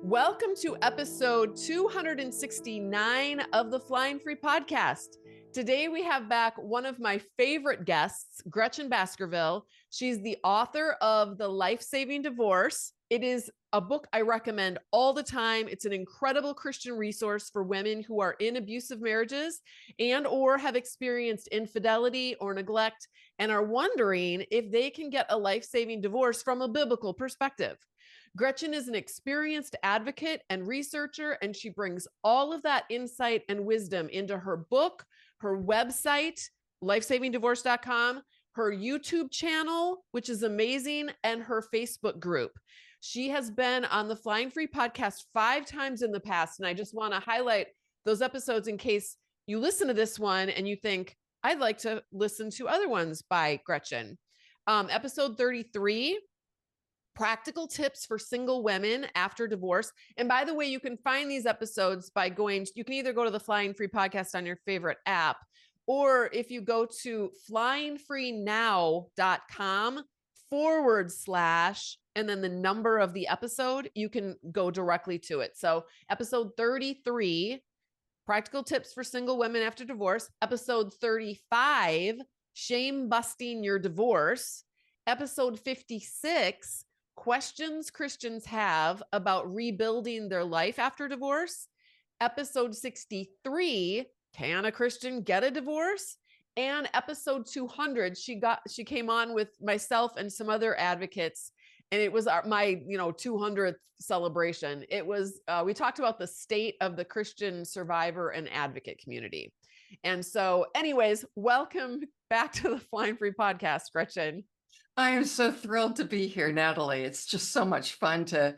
Welcome to episode 269 of the Flying Free podcast. Today we have back one of my favorite guests, Gretchen Baskerville. She's the author of The Life-Saving Divorce. It is a book I recommend all the time. It's an incredible Christian resource for women who are in abusive marriages and or have experienced infidelity or neglect and are wondering if they can get a life-saving divorce from a biblical perspective. Gretchen is an experienced advocate and researcher, and she brings all of that insight and wisdom into her book, her website, lifesavingdivorce.com, her YouTube channel, which is amazing, and her Facebook group. She has been on the Flying Free podcast 5 times in the past, and I just want to highlight those episodes in case you listen to this one and you think, I'd like to listen to other ones by Gretchen. Episode 33, practical tips for single women after divorce. And by the way, you can find these episodes by you can either go to the Flying Free podcast on your favorite app, or if you go to flyingfreenow.com / and then the number of the episode, you can go directly to it. So episode 33, practical tips for single women after divorce. Episode 35, shame busting your divorce. Episode 56, questions Christians have about rebuilding their life after divorce. Episode 63, can a Christian get a divorce? And episode 200, she came on with myself and some other advocates, and it was my 200th celebration. It was we talked about the state of the Christian survivor and advocate community. And so anyways, welcome back to the Flying Free podcast, Gretchen. I am so thrilled to be here, Natalie. It's just so much fun to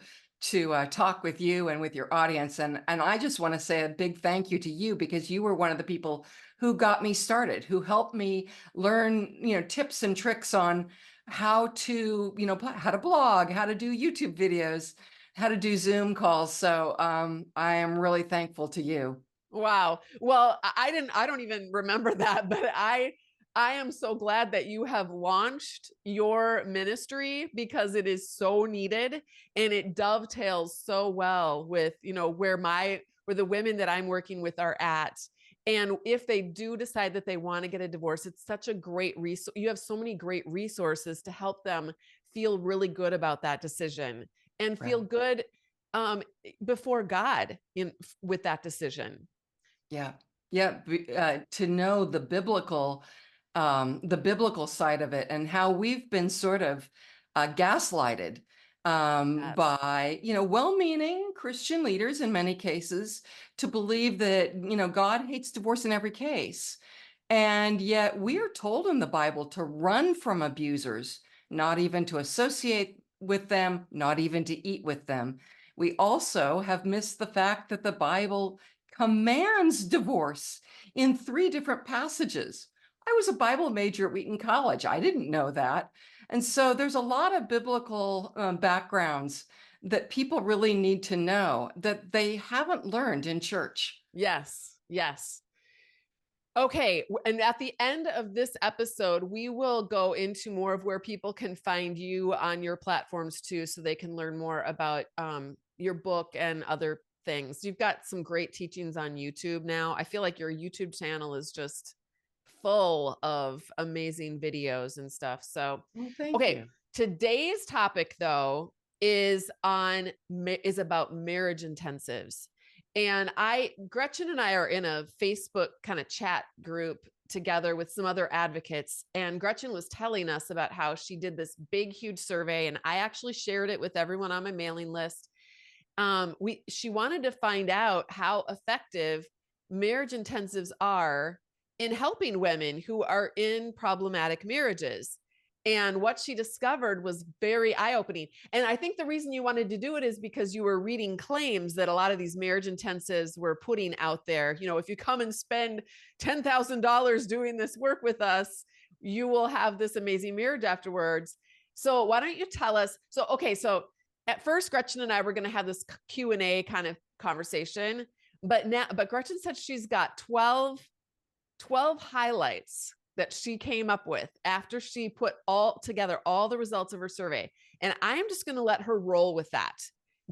talk with you and with your audience. And I just want to say a big thank you to you, because you were one of the people who got me started, who helped me learn, tips and tricks on how to, how to blog, how to do YouTube videos, how to do Zoom calls. So I am really thankful to you. Wow. Well, I don't even remember that, but I am so glad that you have launched your ministry, because it is so needed and it dovetails so well with, where the women that I'm working with are at. And if they do decide that they want to get a divorce, it's such a great resource. You have so many great resources to help them feel really good about that decision and feel good before God with that decision. Yeah. To know the biblical side of it, and how we've been sort of gaslighted Yes. by, well-meaning Christian leaders in many cases to believe that, God hates divorce in every case. And yet we are told in the Bible to run from abusers, not even to associate with them, not even to eat with them. We also have missed the fact that the Bible commands divorce in 3 different passages. I was a Bible major at Wheaton College. I didn't know that. And so there's a lot of biblical backgrounds that people really need to know that they haven't learned in church. Yes. Yes. Okay. And at the end of this episode, we will go into more of where people can find you on your platforms too, so they can learn more about your book and other things. You've got some great teachings on YouTube now. I feel like your YouTube channel is just full of amazing videos and stuff. So, Thank you. Today's topic though is about marriage intensives. And Gretchen and I are in a Facebook kind of chat group together with some other advocates. And Gretchen was telling us about how she did this big, huge survey. And I actually shared it with everyone on my mailing list. She wanted to find out how effective marriage intensives are in helping women who are in problematic marriages. And what she discovered was very eye-opening. And I think the reason you wanted to do it is because you were reading claims that a lot of these marriage intensives were putting out there. If you come and spend $10,000 doing this work with us, you will have this amazing marriage afterwards. So why don't you tell us? So at first, Gretchen and I were going to have this Q&A kind of conversation, but Gretchen said she's got 12 highlights that she came up with after she put all together all the results of her survey. And I'm just going to let her roll with that.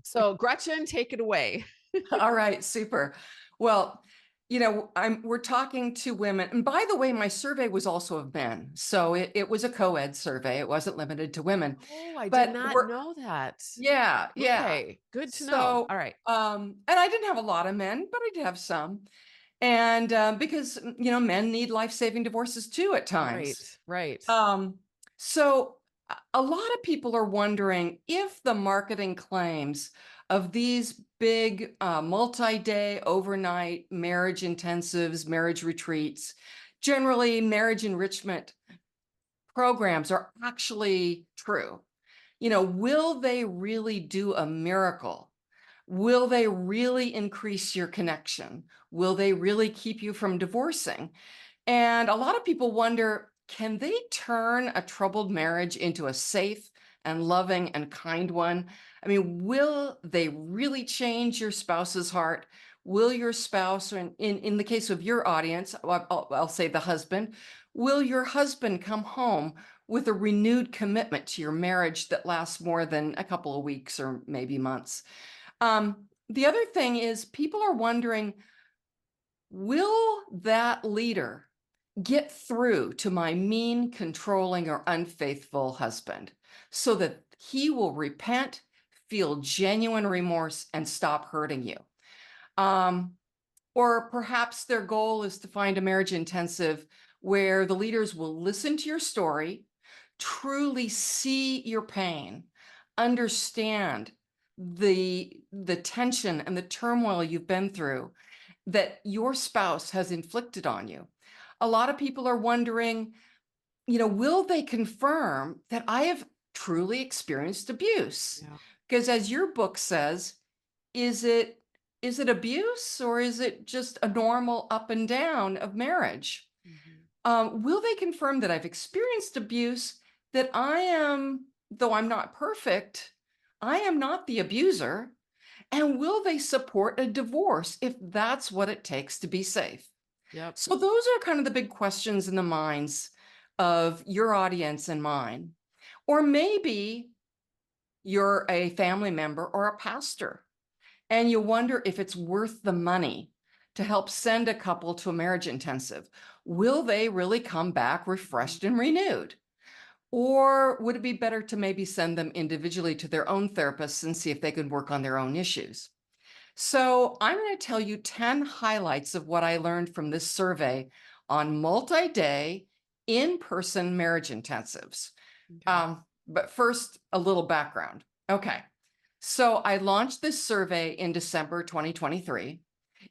So Gretchen, take it away. All right, super. Well, we're talking to women. And by the way, my survey was also of men. So it was a co-ed survey. It wasn't limited to women. Oh, I did But not know that. yeah, yeah. Okay, good to know. So, All right. and I didn't have a lot of men, but I did have some. And because, men need life-saving divorces too at times. Right, right. Um, so a lot of people are wondering if the marketing claims of these big multi-day overnight marriage intensives, marriage retreats, generally marriage enrichment programs are actually true. Will they really do a miracle? Will they really increase your connection? Will they really keep you from divorcing? And a lot of people wonder, can they turn a troubled marriage into a safe and loving and kind one? I mean, will they really change your spouse's heart? Will your spouse, or in the case of your audience, I'll say the husband, will your husband come home with a renewed commitment to your marriage that lasts more than a couple of weeks or maybe months? The other thing is people are wondering, will that leader get through to my mean, controlling, or unfaithful husband so that he will repent, feel genuine remorse, and stop hurting you? Um, or perhaps their goal is to find a marriage intensive where the leaders will listen to your story, truly see your pain, understand the tension and the turmoil you've been through that your spouse has inflicted on you. A lot of people are wondering, will they confirm that I have truly experienced abuse? Yeah. Because as your book says, is it abuse, or is it just a normal up and down of marriage? Mhm. Will they confirm that I've experienced abuse, that I am, though I'm not perfect, I am not the abuser? And will they support a divorce if that's what it takes to be safe? Yep. So those are kind of the big questions in the minds of your audience and mine. Or maybe you're a family member or a pastor, and you wonder if it's worth the money to help send a couple to a marriage intensive. Will they really come back refreshed and renewed? Or would it be better to maybe send them individually to their own therapists and see if they can work on their own issues? So I'm going to tell you 10 highlights of what I learned from this survey on multi-day in-person marriage intensives. Okay. But first, a little background. Okay. So I launched this survey in December 2023.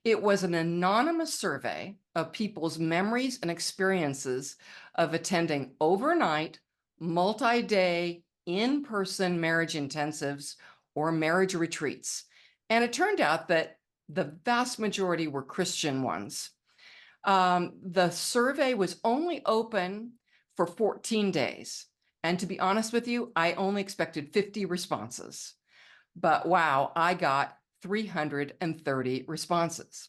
It was an anonymous survey of people's memories and experiences of attending overnight, multi-day, in-person marriage intensives or marriage retreats. And it turned out that the vast majority were Christian ones. The survey was only open for 14 days. And to be honest with you, I only expected 50 responses. But wow, I got 330 responses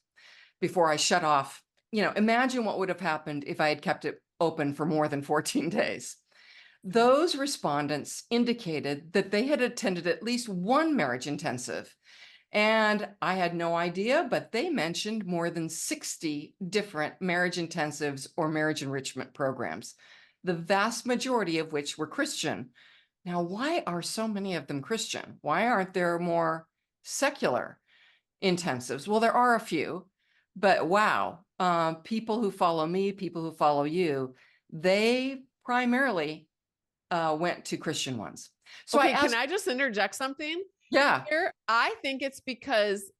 before I shut off. Imagine what would have happened if I had kept it open for more than 14 days. Those respondents indicated that they had attended at least one marriage intensive. And I had no idea, but they mentioned more than 60 different marriage intensives or marriage enrichment programs, the vast majority of which were Christian. Now, why are so many of them Christian? Why aren't there more secular intensives? Well, there are a few, but wow, people who follow me, people who follow you, they primarily went to Christian ones. So I Okay, can asked, I just interject something yeah, here? I think it's because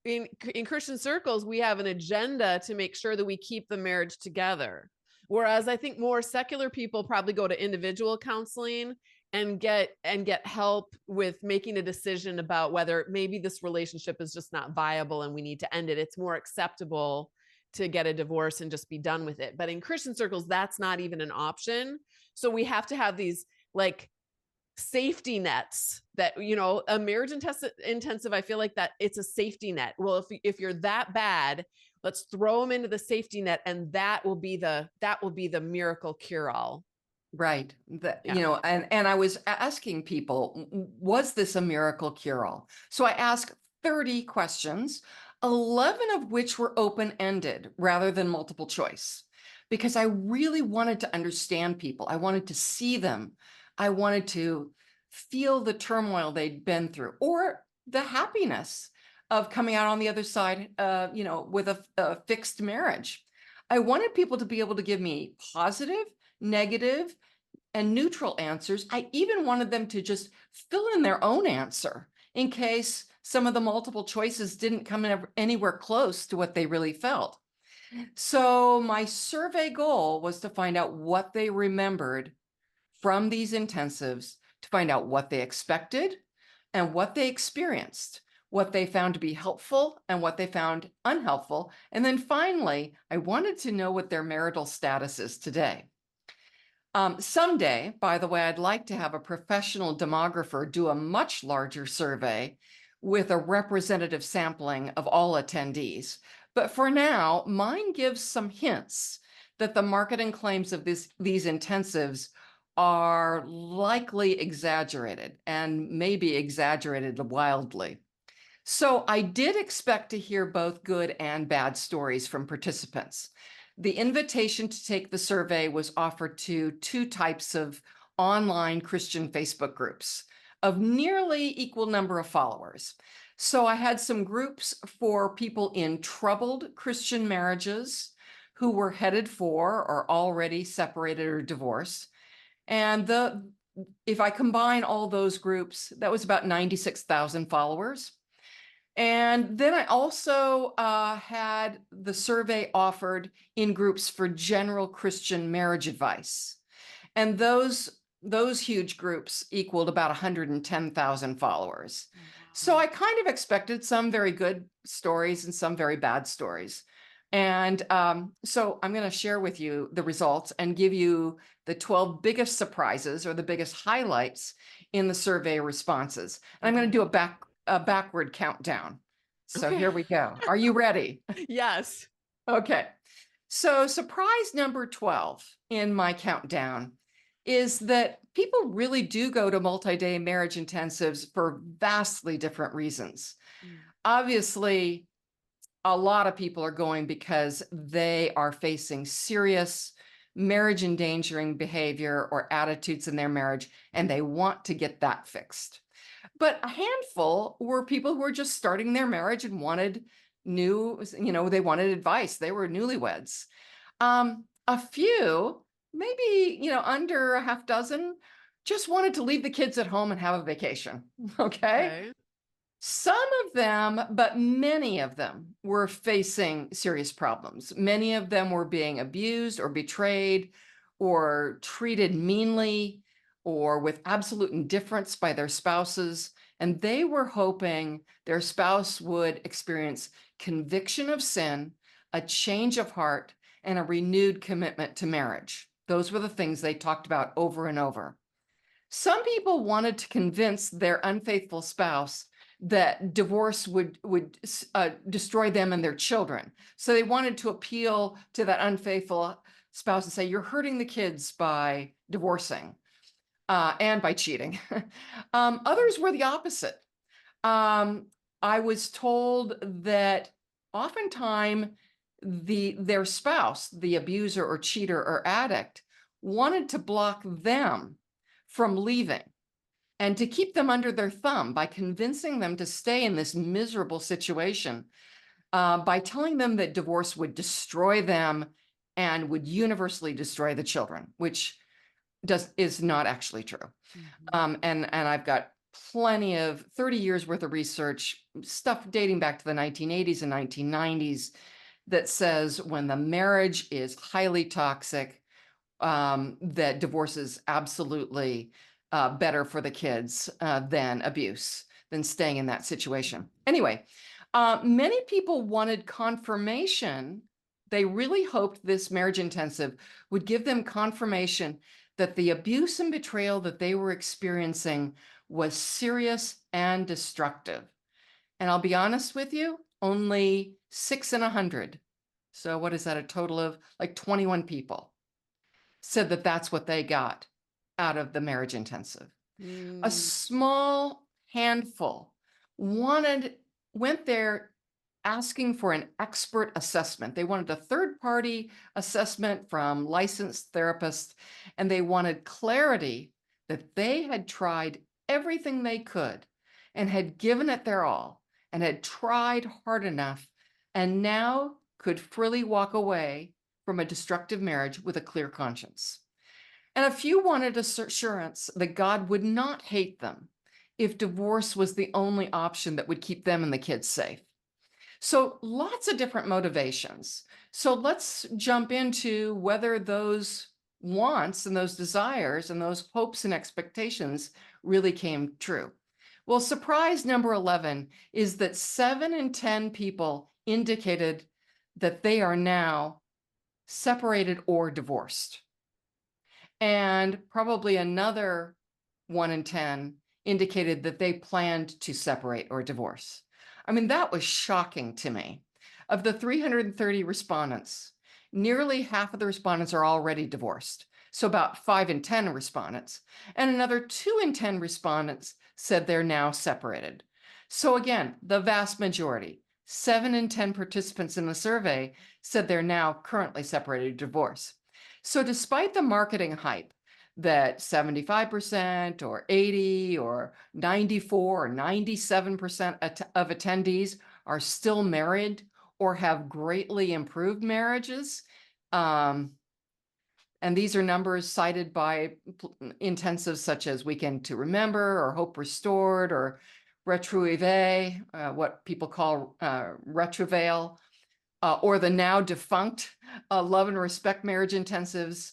in Christian circles, we have an agenda to make sure that we keep the marriage together. Whereas I think more secular people probably go to individual counseling and get help with making a decision about whether maybe this relationship is just not viable and we need to end it. It's more acceptable to get a divorce and just be done with it. But in Christian circles, that's not even an option. So we have to have these like safety nets that, a marriage intensive, I feel like that it's a safety net. Well, if you're that bad, let's throw them into the safety net, and that will be the miracle cure all. Right. Yeah. And I was asking people, was this a miracle cure-all? So I asked 30 questions, 11 of which were open-ended rather than multiple choice, because I really wanted to understand people. I wanted to see them. I wanted to feel the turmoil they'd been through or the happiness of coming out on the other side, with a fixed marriage. I wanted people to be able to give me positive, negative, and neutral answers. I even wanted them to just fill in their own answer in case some of the multiple choices didn't come anywhere close to what they really felt. So my survey goal was to find out what they remembered from these intensives, to find out what they expected and what they experienced, what they found to be helpful and what they found unhelpful. And then finally, I wanted to know what their marital status is today. Someday, by the way, I'd like to have a professional demographer do a much larger survey with a representative sampling of all attendees. But for now, mine gives some hints that the marketing claims of these intensives are likely exaggerated and maybe exaggerated wildly. So I did expect to hear both good and bad stories from participants. The invitation to take the survey was offered to two types of online Christian Facebook groups of nearly equal number of followers. So I had some groups for people in troubled Christian marriages who were headed for or already separated or divorced. And if I combine all those groups, that was about 96,000 followers. And then I also had the survey offered in groups for general Christian marriage advice. And those huge groups equaled about 110,000 followers. So I kind of expected some very good stories and some very bad stories. And so I'm going to share with you the results and give you the 12 biggest surprises or the biggest highlights in the survey responses. And I'm going to do a backward countdown. So Okay. here we go. Are you ready? Yes. Okay. So surprise number 12 in my countdown is that people really do go to multi-day marriage intensives for vastly different reasons. Obviously, a lot of people are going because they are facing serious marriage endangering behavior or attitudes in their marriage, and they want to get that fixed. But a handful were people who were just starting their marriage and wanted they wanted advice. They were newlyweds. A few, maybe, under a half dozen, just wanted to leave the kids at home and have a vacation. Okay. Okay. Some of them, but many of them were facing serious problems. Many of them were being abused or betrayed or treated meanly or with absolute indifference by their spouses. And they were hoping their spouse would experience conviction of sin, a change of heart, and a renewed commitment to marriage. Those were the things they talked about over and over. Some people wanted to convince their unfaithful spouse that divorce would destroy them and their children. So they wanted to appeal to that unfaithful spouse and say, you're hurting the kids by divorcing and by cheating. Others were the opposite. I was told that oftentimes their spouse, the abuser or cheater or addict, wanted to block them from leaving and to keep them under their thumb by convincing them to stay in this miserable situation, by telling them that divorce would destroy them and would universally destroy the children, which is not actually true. And I've got plenty of 30 years worth of research, stuff dating back to the 1980s and 1990s, that says when the marriage is highly toxic, that divorce is absolutely better for the kids than abuse, than staying in that situation. Anyway, many people wanted confirmation. They really hoped this marriage intensive would give them confirmation that the abuse and betrayal that they were experiencing was serious and destructive. And I'll be honest with you, only 6 in 100. So what is that? A total of like 21 people said that that's what they got out of the marriage intensive. A Mm, small handful went there asking for an expert assessment. They wanted a third-party assessment from licensed therapists, and they wanted clarity that they had tried everything they could and had given it their all and had tried hard enough and now could freely walk away from a destructive marriage with a clear conscience. And a few wanted assurance that God would not hate them if divorce was the only option that would keep them and the kids safe. So lots of different motivations. So let's jump into whether those wants and those desires and those hopes and expectations really came true. Well, surprise number 11 is that 7 in 10 people indicated that they are now separated or divorced. And probably another 1 in 10 indicated that they planned to separate or divorce. I mean, that was shocking to me. Of the 330 respondents, nearly half of the respondents are already divorced. So about 5 in 10 respondents. And another 2 in 10 respondents said they're now separated. So again, the vast majority, 7 in 10 participants in the survey said they're now currently separated or divorced. So despite the marketing hype that 75% or 80 or 94 or 97% of attendees are still married or have greatly improved marriages, and these are numbers cited by intensives such as Weekend to Remember or Hope Restored or Retrouvé, what people call Retrovail, or the now defunct Love and Respect marriage intensives.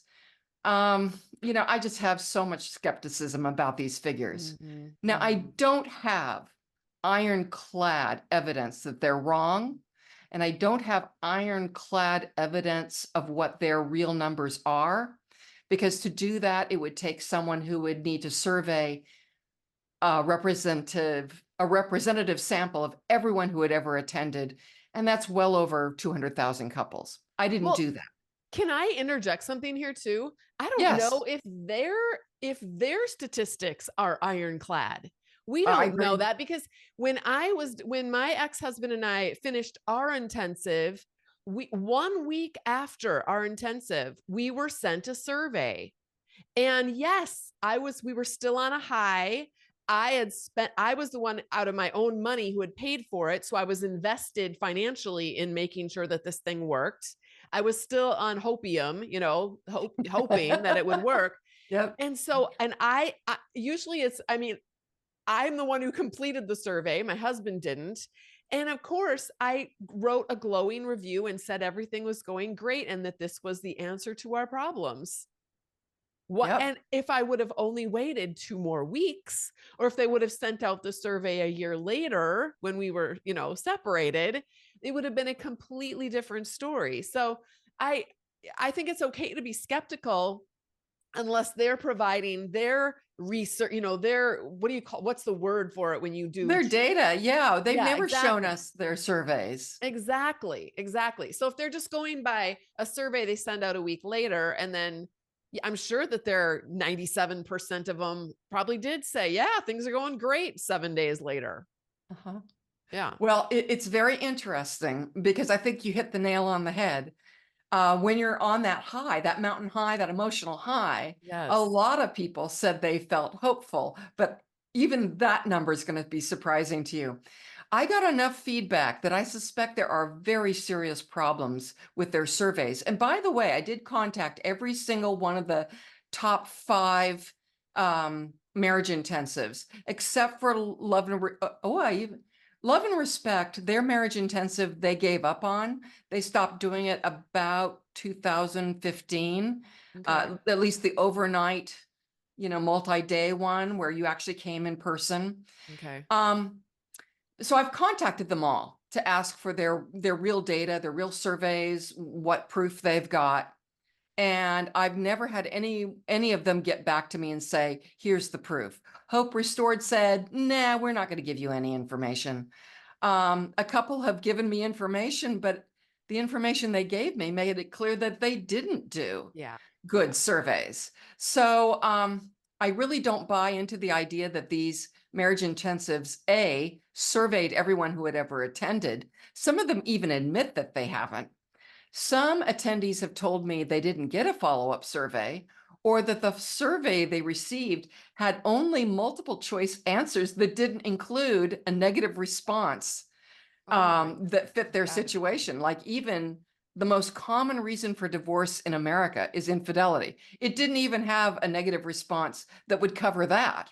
I just have so much skepticism about these figures. mhm, Now, I mhm. don't have ironclad evidence that they're wrong, and I don't have ironclad evidence of what their real numbers are, because to do that, it would take someone who would need to survey a representative sample of everyone who had ever attended, and that's well over 200,000 couples. I didn't Well, do that. can I interject something here too? I don't know Yes, if their statistics are ironclad. We I don't know agree. that because when my ex-husband and I finished our intensive, 1 week after our intensive, we were sent a survey. And yes, we were still on a high. I was the one out of my own money who had paid for it. So I was invested financially in making sure that this thing worked. I was still on hopium, hoping that it would work. Yep. And so, and I usually I'm the one who completed the survey. My husband didn't. And of course, I wrote a glowing review and said everything was going great and that this was the answer to our problems. Yep. And if I would have only waited 2 more weeks, or if they would have sent out the survey a year later when we were, separated, it would have been a completely different story. So I I think it's okay to be skeptical unless they're providing their research, their what's the word for it when you do Their data, yeah, they've yeah, never shown exactly. us their surveys. Exactly, exactly. So if they're just going by a survey they send out a week later, and then I'm sure that there 97% of them probably did say, yeah, things are going great 7 days later. Uh-huh. Yeah. Well, it's very interesting because I think you hit the nail on the head. When you're on that high, that mountain high, that emotional high, a Yes. lot of people said they felt hopeful, but even that number is going to be surprising to you. I got enough feedback that I suspect there are very serious problems with their surveys. And by the way, I did contact every single one of the top 5 marriage intensives, except for Love and Respect, their marriage intensive, they gave up on. They stopped doing it about 2015, Okay. at least the overnight, multi-day one where you actually came in person. Okay. So I've contacted them all to ask for their real data, their real surveys, what proof they've got. And I've never had any of them get back to me and say, here's the proof. Hope Restored said, nah, we're not going to give you any information. A couple have given me information, but the information they gave me made it clear that they didn't do Yeah. good surveys. So I really don't buy into the idea that these marriage intensives, surveyed everyone who had ever attended. Some of them even admit that they haven't. Some attendees have told me they didn't get a follow-up survey, or that the survey they received had only multiple choice answers that didn't include a negative response Oh my that fit their God. situation. Like, even the most common reason for divorce in America is infidelity. It didn't even have a negative response that would cover that.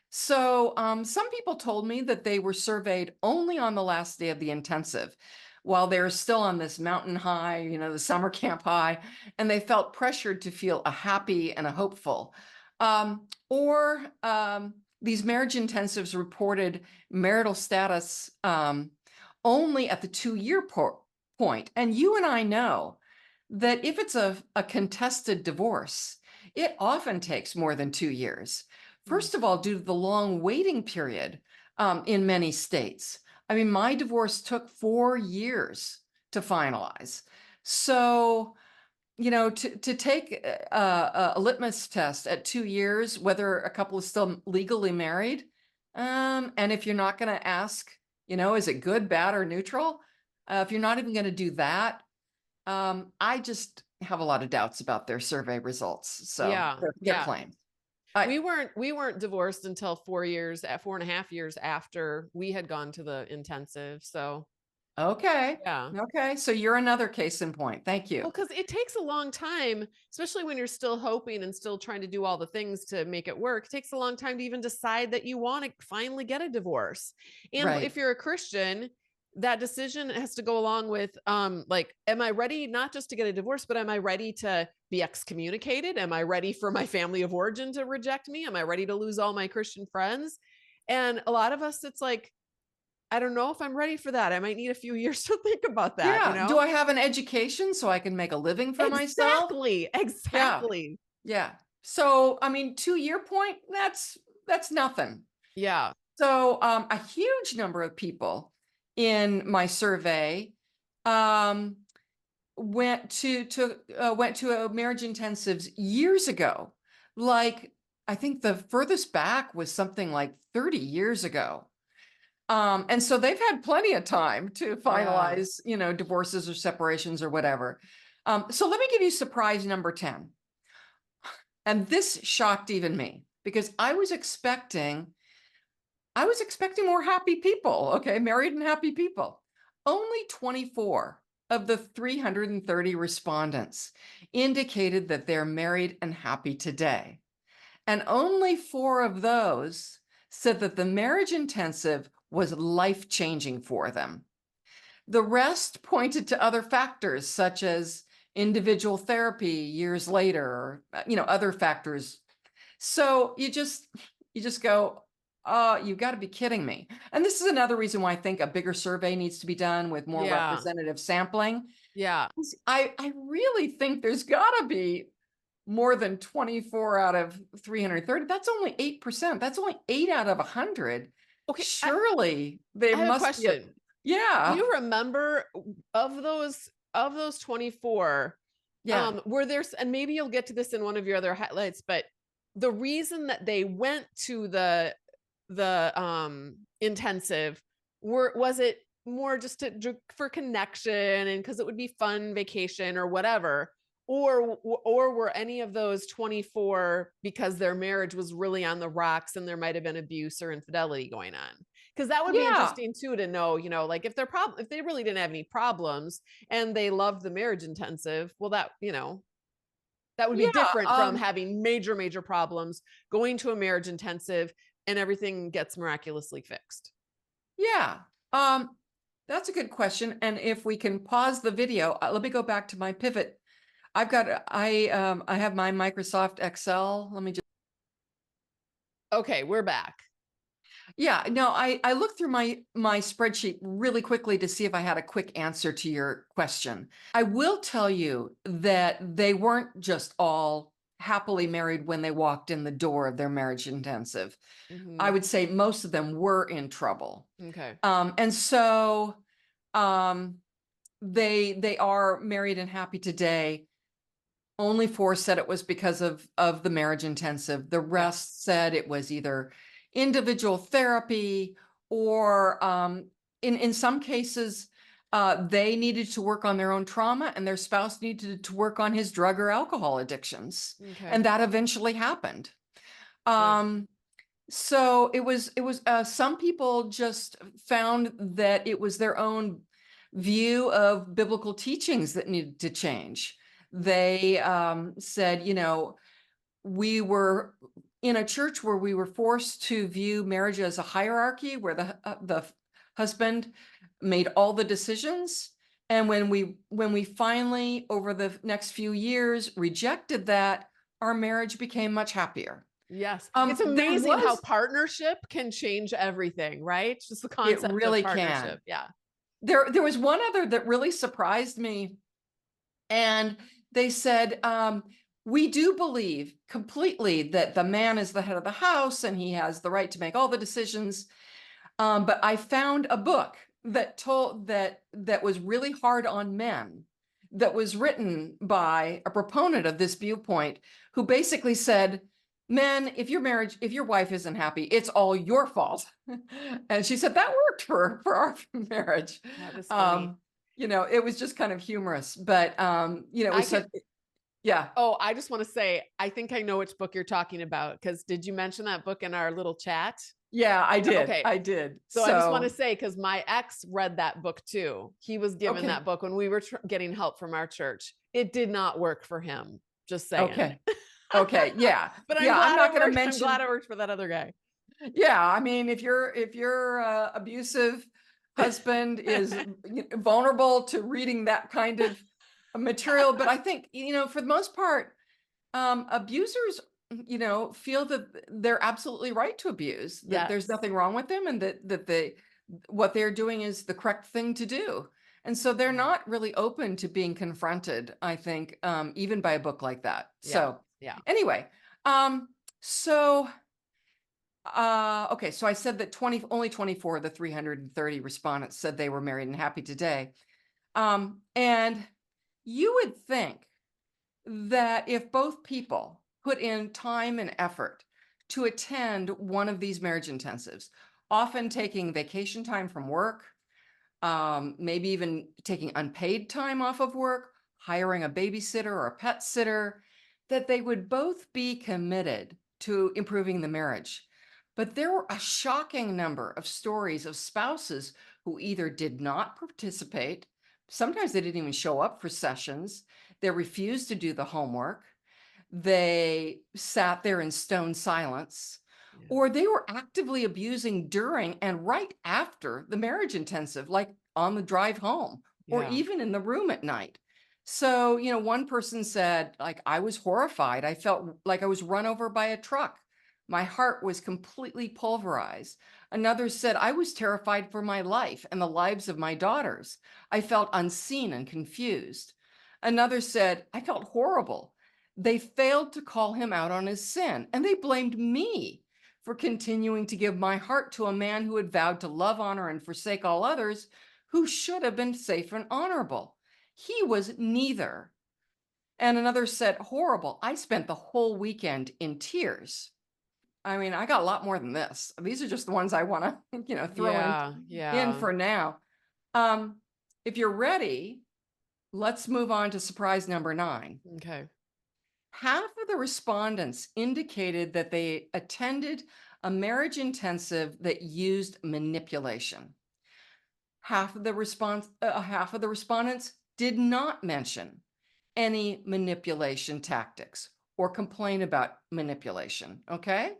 So some people told me that they were surveyed only on the last day of the intensive, while they're still on this mountain high, the summer camp high, and they felt pressured to feel a happy and a hopeful. Or these marriage intensives reported marital status only at the 2-year point. And you and I know that if it's a contested divorce, it often takes more than 2 years. First of all, due to the long waiting period in many states. I mean, my divorce took 4 years to finalize. So, to take a litmus test at 2 years, whether a couple is still legally married, and if you're not going to ask, is it good, bad, or neutral? If you're not even going to do that, I just have a lot of doubts about their survey results. So Yeah. their Yeah. claims. We weren't divorced until 4.5 years after we had gone to the intensive. So Okay. yeah. Okay. So you're another case in point. Thank Well, you. because it takes a long time, especially when you're still hoping and still trying to do all the things to make it work. It takes a long time to even decide that you want to finally get a divorce. And Right. if you're a Christian, that decision has to go along with like, am I ready not just to get a divorce, but am I ready to be excommunicated? Am I ready for my family of origin to reject me? Am I ready to lose all my Christian friends? And a lot of us, it's like, I don't know if I'm ready for that. I might need a few years to think about that, you Yeah. Do know? I have an education so I can make a living for myself? Exactly. Yeah. Exactly. Yeah. So, I mean, 2-year point, that's nothing. Yeah. So, a huge number of people in my survey um, went to a marriage intensives years ago. Like, I think the furthest back was something like 30 years ago. And so they've had plenty of time to Yeah. finalize, divorces or separations or whatever. So let me give you surprise number 10. And this shocked even me, because I was expecting more happy people, okay, married and happy people. Only 24 of the 330 respondents indicated that they're married and happy today. And only 4 of those said that the marriage intensive was life-changing for them. The rest pointed to other factors, such as individual therapy years later, or other factors. So you just go, oh, you've got to be kidding me. And this is another reason why I think a bigger survey needs to be done with more Yeah. representative sampling. Yeah. I really think there's got to be more than 24 out of 330. That's only 8%. That's only 8 out of 100. Okay. Surely they I have a must be question. Do yeah. you remember of those 24, Yeah. were there, and maybe you'll get to this in one of your other highlights, but the reason that they went to the intensive, was it more just for connection and because it would be fun vacation or whatever, or were any of those 24 because their marriage was really on the rocks and there might have been abuse or infidelity going on? Because that would be Yeah. interesting too, to know, like, if they really didn't have any problems and they loved the marriage intensive, well, that would be Yeah. different from having major, major problems, going to a marriage intensive, and everything gets miraculously fixed. Yeah. Um, that's a good question. And if we can pause the video, let me go back to my pivot. I have my Microsoft Excel. Let me just Okay, we're back. Yeah, no, I looked through my spreadsheet really quickly to see if I had a quick answer to your question. I will tell you that they weren't just all happily married when they walked in the door of their marriage intensive. I Hmm. would say most of them were in trouble. Okay. And so they are married and happy today. Only 4 said it was because of the marriage intensive. The Yeah. rest said it was either individual therapy or in some cases they needed to work on their own trauma and their spouse needed to work on his drug or alcohol addictions. Okay. And that eventually happened. Good. So it was some people just found that it was their own view of biblical teachings that needed to change. They said, we were in a church where we were forced to view marriage as a hierarchy where the husband made all the decisions. And when we finally over the next few years rejected that, our marriage became much happier. Yes. It's There amazing how was partnership can change everything, right? It's just the It concept of really partnership. can. Yeah. There was one other that really surprised me, and they said, "We do believe completely that the man is the head of the house and he has the right to make all the decisions. But I found a book that told that was really hard on men, that was written by a proponent of this viewpoint, who basically said, men, if your wife isn't happy, it's all your fault." And she said that worked for our marriage. That is funny. Um, it was just kind of humorous, but it I was can, such, yeah. oh, I just want to say, I think I know which book you're talking about. Because did you mention that book in our little chat? Yeah, I did. Okay. I did. So I just want to So, say, because my ex read that book too. He was given okay. that book when we were getting help from our church. It did not work for him. Just saying. Okay. Okay. Yeah. But I'm Yeah. I'm glad not it going to worked. I'm mention. glad it worked for that other guy. Yeah. I mean, if your abusive husband is vulnerable to reading that kind of material, but I think, for the most part, abusers, feel that they're absolutely right to abuse, that there's Yes. nothing wrong with them, and that what they're doing is the correct thing to do. And so they're Yeah. not really open to being confronted, I think, even by a book like that. Yeah. So Yeah. anyway, um, so okay, so I said that only 24 of the 330 respondents said they were married and happy today. And you would think that if both people put in time and effort to attend one of these marriage intensives, often taking vacation time from work, maybe even taking unpaid time off of work, hiring a babysitter or a pet sitter, that they would both be committed to improving the marriage. But there were a shocking number of stories of spouses who either did not participate, sometimes they didn't even show up for sessions, they refused to do the homework, they sat there in stone silence, Yeah. or they were actively abusing during and right after the marriage intensive, like on the drive home or Yeah. even in the room at night. So, one person said, like, I was horrified. I felt like I was run over by a truck. My heart was completely pulverized. Another said, I was terrified for my life and the lives of my daughters. I felt unseen and confused. Another said, I felt horrible. They failed to call him out on his sin, and they blamed me for continuing to give my heart to a man who had vowed to love, honor, and forsake all others, who should have been safe and honorable. He was neither. And another said, horrible. I spent the whole weekend in tears. I mean, I got a lot more than this. These are just the ones I want to, throw Yeah. in Yeah. for now. Um, if you're ready, let's move on to surprise number 9. Okay. Half of the respondents indicated that they attended a marriage intensive that used manipulation. Half of the respondents did not mention any manipulation tactics or complain about manipulation. Okay.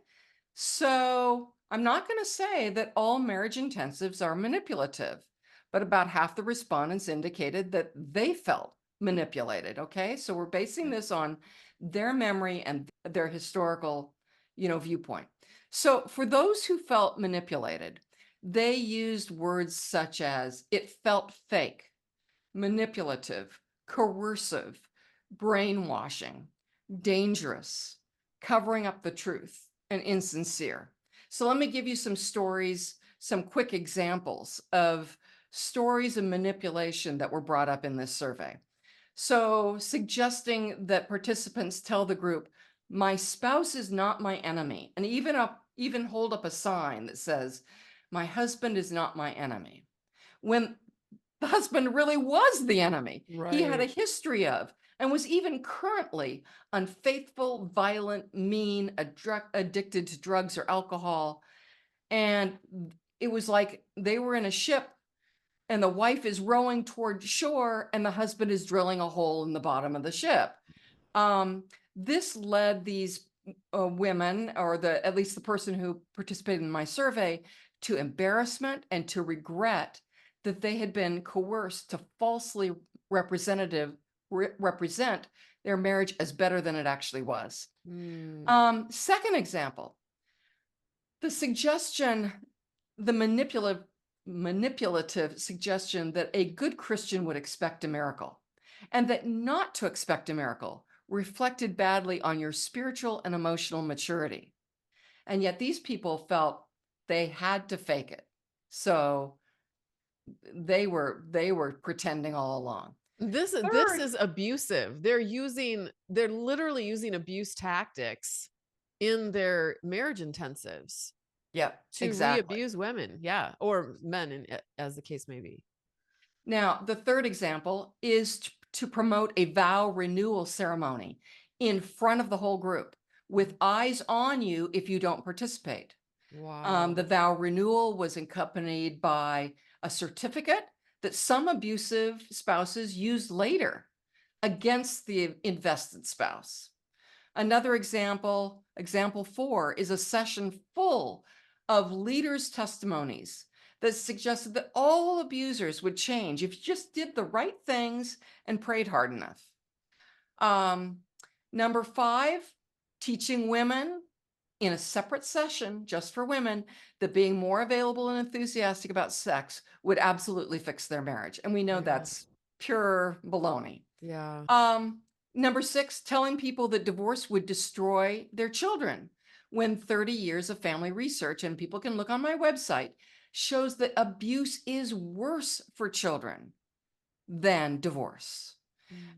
So I'm not going to say that all marriage intensives are manipulative, but about half the respondents indicated that they felt manipulated. Okay. So we're basing Okay. this on their memory and their historical, viewpoint. So for those who felt manipulated, they used words such as it felt fake, manipulative, coercive, brainwashing, dangerous, covering up the truth, and insincere. So let me give you some stories, some quick examples of stories of manipulation that were brought up in this survey. So suggesting that participants tell the group, my spouse is not my enemy, and even hold up a sign that says, my husband is not my enemy. When the husband really was the enemy. He had a Right. history of, and was even currently unfaithful, violent, mean, addicted to drugs or alcohol. And it was like they were in a ship and the wife is rowing toward shore and the husband is drilling a hole in the bottom of the ship. Um, this led these women, or at least the person who participated in my survey, to embarrassment and to regret that they had been coerced to falsely represent their marriage as better than it actually was. Mm. Second example, the suggestion, the manipulative suggestion that a good Christian would expect a miracle, and that not to expect a miracle reflected badly on your spiritual and emotional maturity. And yet these people felt they had to fake it. So they were pretending all along. This Third, is abusive. They're literally using abuse tactics in their marriage intensives yeah, to exactly. re-abuse women. Yeah, or men, as the case may be. Now, the third example is to promote a vow renewal ceremony in front of the whole group with eyes on you if you don't participate. Wow. The vow renewal was accompanied by a certificate that some abusive spouses used later against the invested spouse. Another example 4, is a session full of leaders' testimonies that suggested that all abusers would change if you just did the right things and prayed hard enough. Um, Number 5, teaching women in a separate session just for women that being more available and enthusiastic about sex would absolutely fix their marriage. And we know Yeah. that's pure baloney. Yeah. Um, Number 6, telling people that divorce would destroy their children, when 30 years of family research, and people can look on my website, shows that abuse is worse for children than divorce.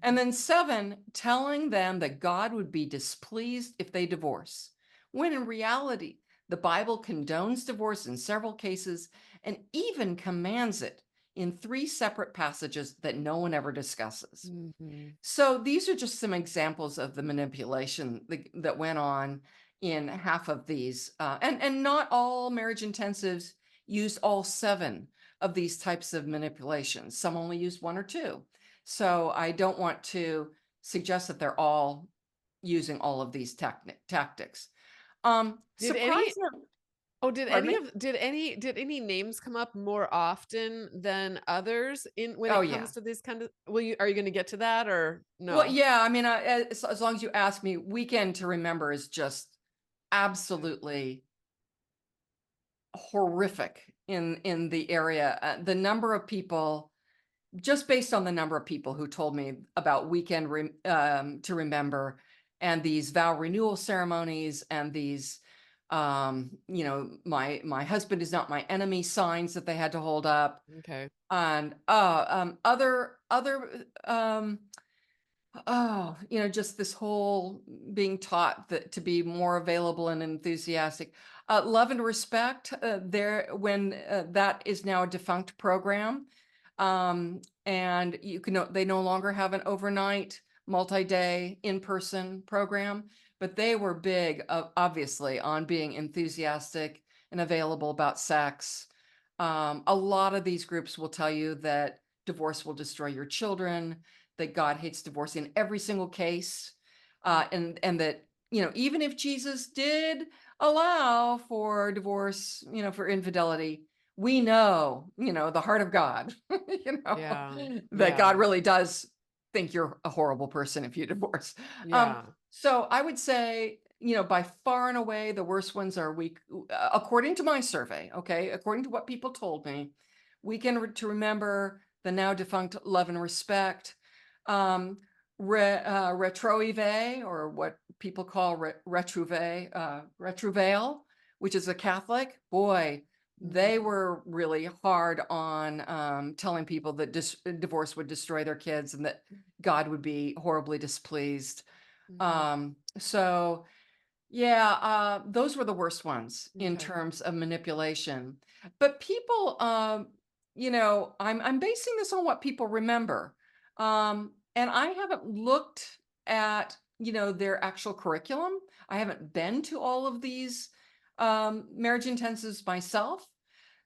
And Mhm. then 7, telling them that God would be displeased if they divorce, when in reality, the Bible condones divorce in several cases and even commands it in 3 separate passages that no one ever discusses. Mhm. So these are just some examples of the manipulation that went on in half of these. And not all marriage intensives used all 7 of these types of manipulations. Some only used 1 or 2. So I don't want to suggest that they're all using all of these tactics. Did any Surprisingly, Oh, did pardon any me? of did any names come up more often than others in when Oh, it yeah. comes to these kind of are you going to get to that or Well, no? yeah, I mean, as long as you ask me, Weekend to Remember is just absolutely horrific in the area. The number of people, just based on the number of people who told me about to Remember, and these vow renewal ceremonies, and these, my husband is not my enemy signs that they had to hold up, Okay. and other oh, just this whole being taught that to be more available and enthusiastic. Love and Respect, there when that is now a defunct program, and they no longer have an overnight, multi-day, in-person program, but they were big, obviously, on being enthusiastic and available about sex. A lot of these groups will tell you that divorce will destroy your children, that God hates divorce in every single case, and that even if Jesus did allow for divorce, for infidelity, we know, the heart of God, Yeah. that God Yeah. really does think you're a horrible person if you divorce. Um, Yeah. so I would say, by far and away, the worst ones are according to my survey, okay, according to what people told me, to Remember, the now defunct Love and Respect, um, Retroive, or what people call Retrouvaille, which is a Catholic. Boy, They Mhm. were really hard on telling people that divorce would destroy their kids and that God would be horribly displeased. Mhm. So yeah, those were the worst ones in Okay. terms of manipulation. But people, I'm basing this on what people remember, and I haven't looked at their actual curriculum. I haven't been to all of these marriage intensives myself,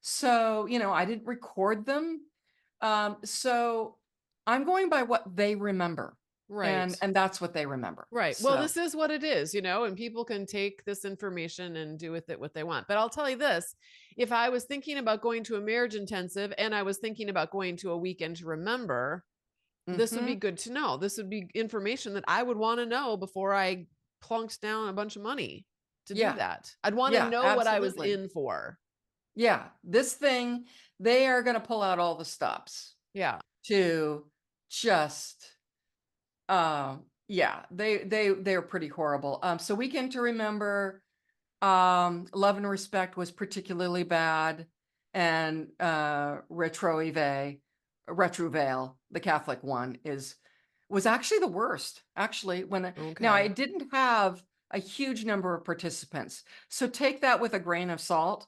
so I didn't record them. So I'm going by what they remember, Right. and that's what they remember. Right. Well, So. this is what it is, and people can take this information and do with it what they want. But I'll tell you this, if I was thinking about going to a marriage intensive and I was thinking about going to a weekend to remember, this would be Mhm. good to know. This would be information that I would want to know before I plunked down a bunch of money to do Yeah. that. I'd want to Yeah, know what I was absolutely. in for. Yeah, this thing, they are gonna pull out all the stops Yeah. to just, yeah, they're pretty horrible. So Weekend to Remember, Love and Respect was particularly bad, and, Retrouvale, the Catholic one, was actually the worst, actually, now I Okay. didn't have a huge number of participants, so take that with a grain of salt,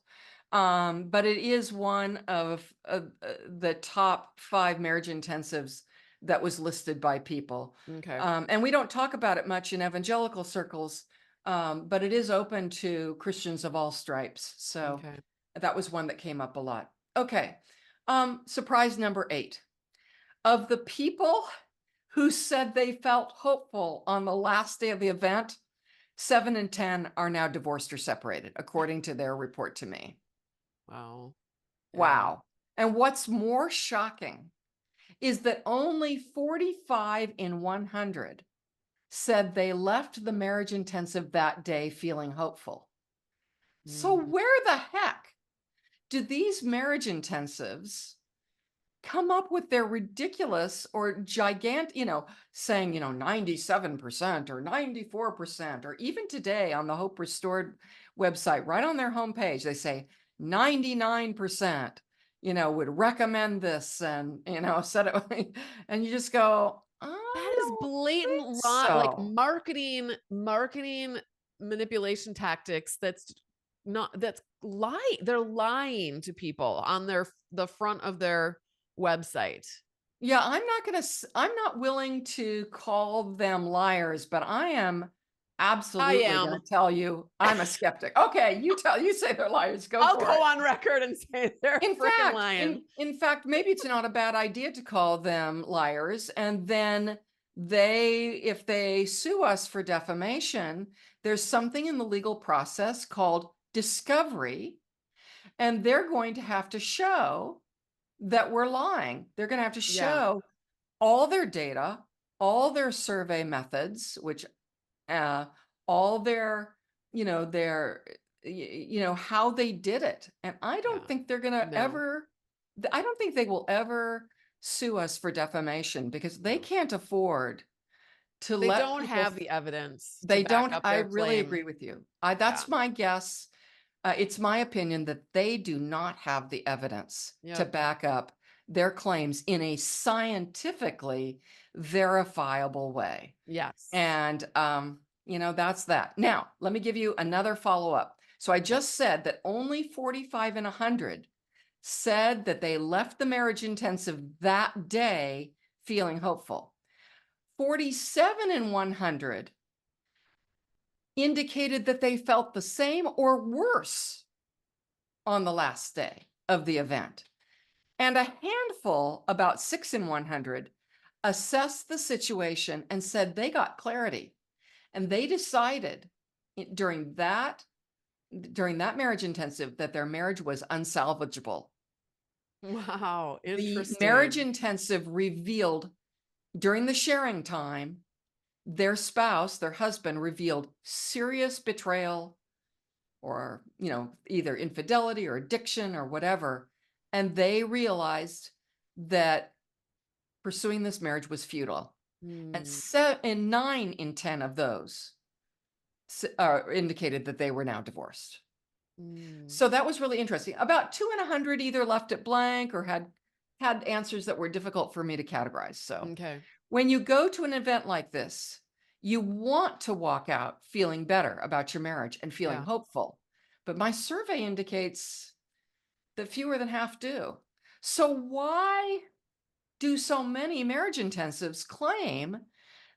but it is one of the top 5 marriage intensives that was listed by people, Okay. and we don't talk about it much in evangelical circles, but it is open to Christians of all stripes. So Okay. that was one that came up a lot. Okay. Surprise number 8. Of the people who said they felt hopeful on the last day of the event, 7 in 10 are now divorced or separated, according to their report to me. Wow. Yeah. Wow. And what's more shocking is that only 45 in 100 said they left the marriage intensive that day feeling hopeful. So Mm. where the heck do these marriage intensives come up with their ridiculous or gigantic, saying, 97% or 94%, or even today on the Hope Restored website, right on their homepage, they say 99%, would recommend this and, said it, and you just go, I That is don't think blatant like so. marketing manipulation tactics. That's lie. They're lying to people on the front of their website. Yeah, I'm not willing to call them liars, but I am I absolutely going am. to tell you I'm a skeptic. Okay, you say they're liars. Go I'll for go it. on record and say they're In freaking fact, lying. in fact, maybe it's not a bad idea to call them liars, and then if they sue us for defamation, there's something in the legal process called discovery, and they're going to have to show that we're lying. They're going to have to Yeah. show all their data, all their survey methods, which uh, all how they did it. And I don't Yeah. think they're going to No. ever, I don't think they will ever sue us for defamation because they No. can't afford to They let don't people, have the evidence to they back don't, up I their really claim. agree with you. Yeah. That's my guess. It's my opinion that they do not have the evidence to Yep. back up their claims in a scientifically verifiable way. Yes. And, that's that. Now, let me give you another follow up. So I Okay. just said that only 45 in 100 said that they left the marriage intensive that day feeling hopeful. 47 in 100 indicated that they felt the same or worse on the last day of the event. And a handful, about 6 in 100, assessed the situation and said they got clarity. And they decided during that marriage intensive that their marriage was unsalvageable. Wow. The marriage Interesting. intensive revealed during the sharing time, their spouse, their husband, revealed serious betrayal or, either infidelity or addiction or whatever. And they realized that pursuing this marriage was futile. And Hmm. 9 in 10 of those indicated that they were now divorced. Mm, So that was really interesting. About 2 in 100 either left it blank or had answers that were difficult for me to categorize. So okay. when you go to an event like this, you want to walk out feeling better about your marriage and feeling Yeah. hopeful. But my survey indicates that fewer than half do. So why do so many marriage intensives claim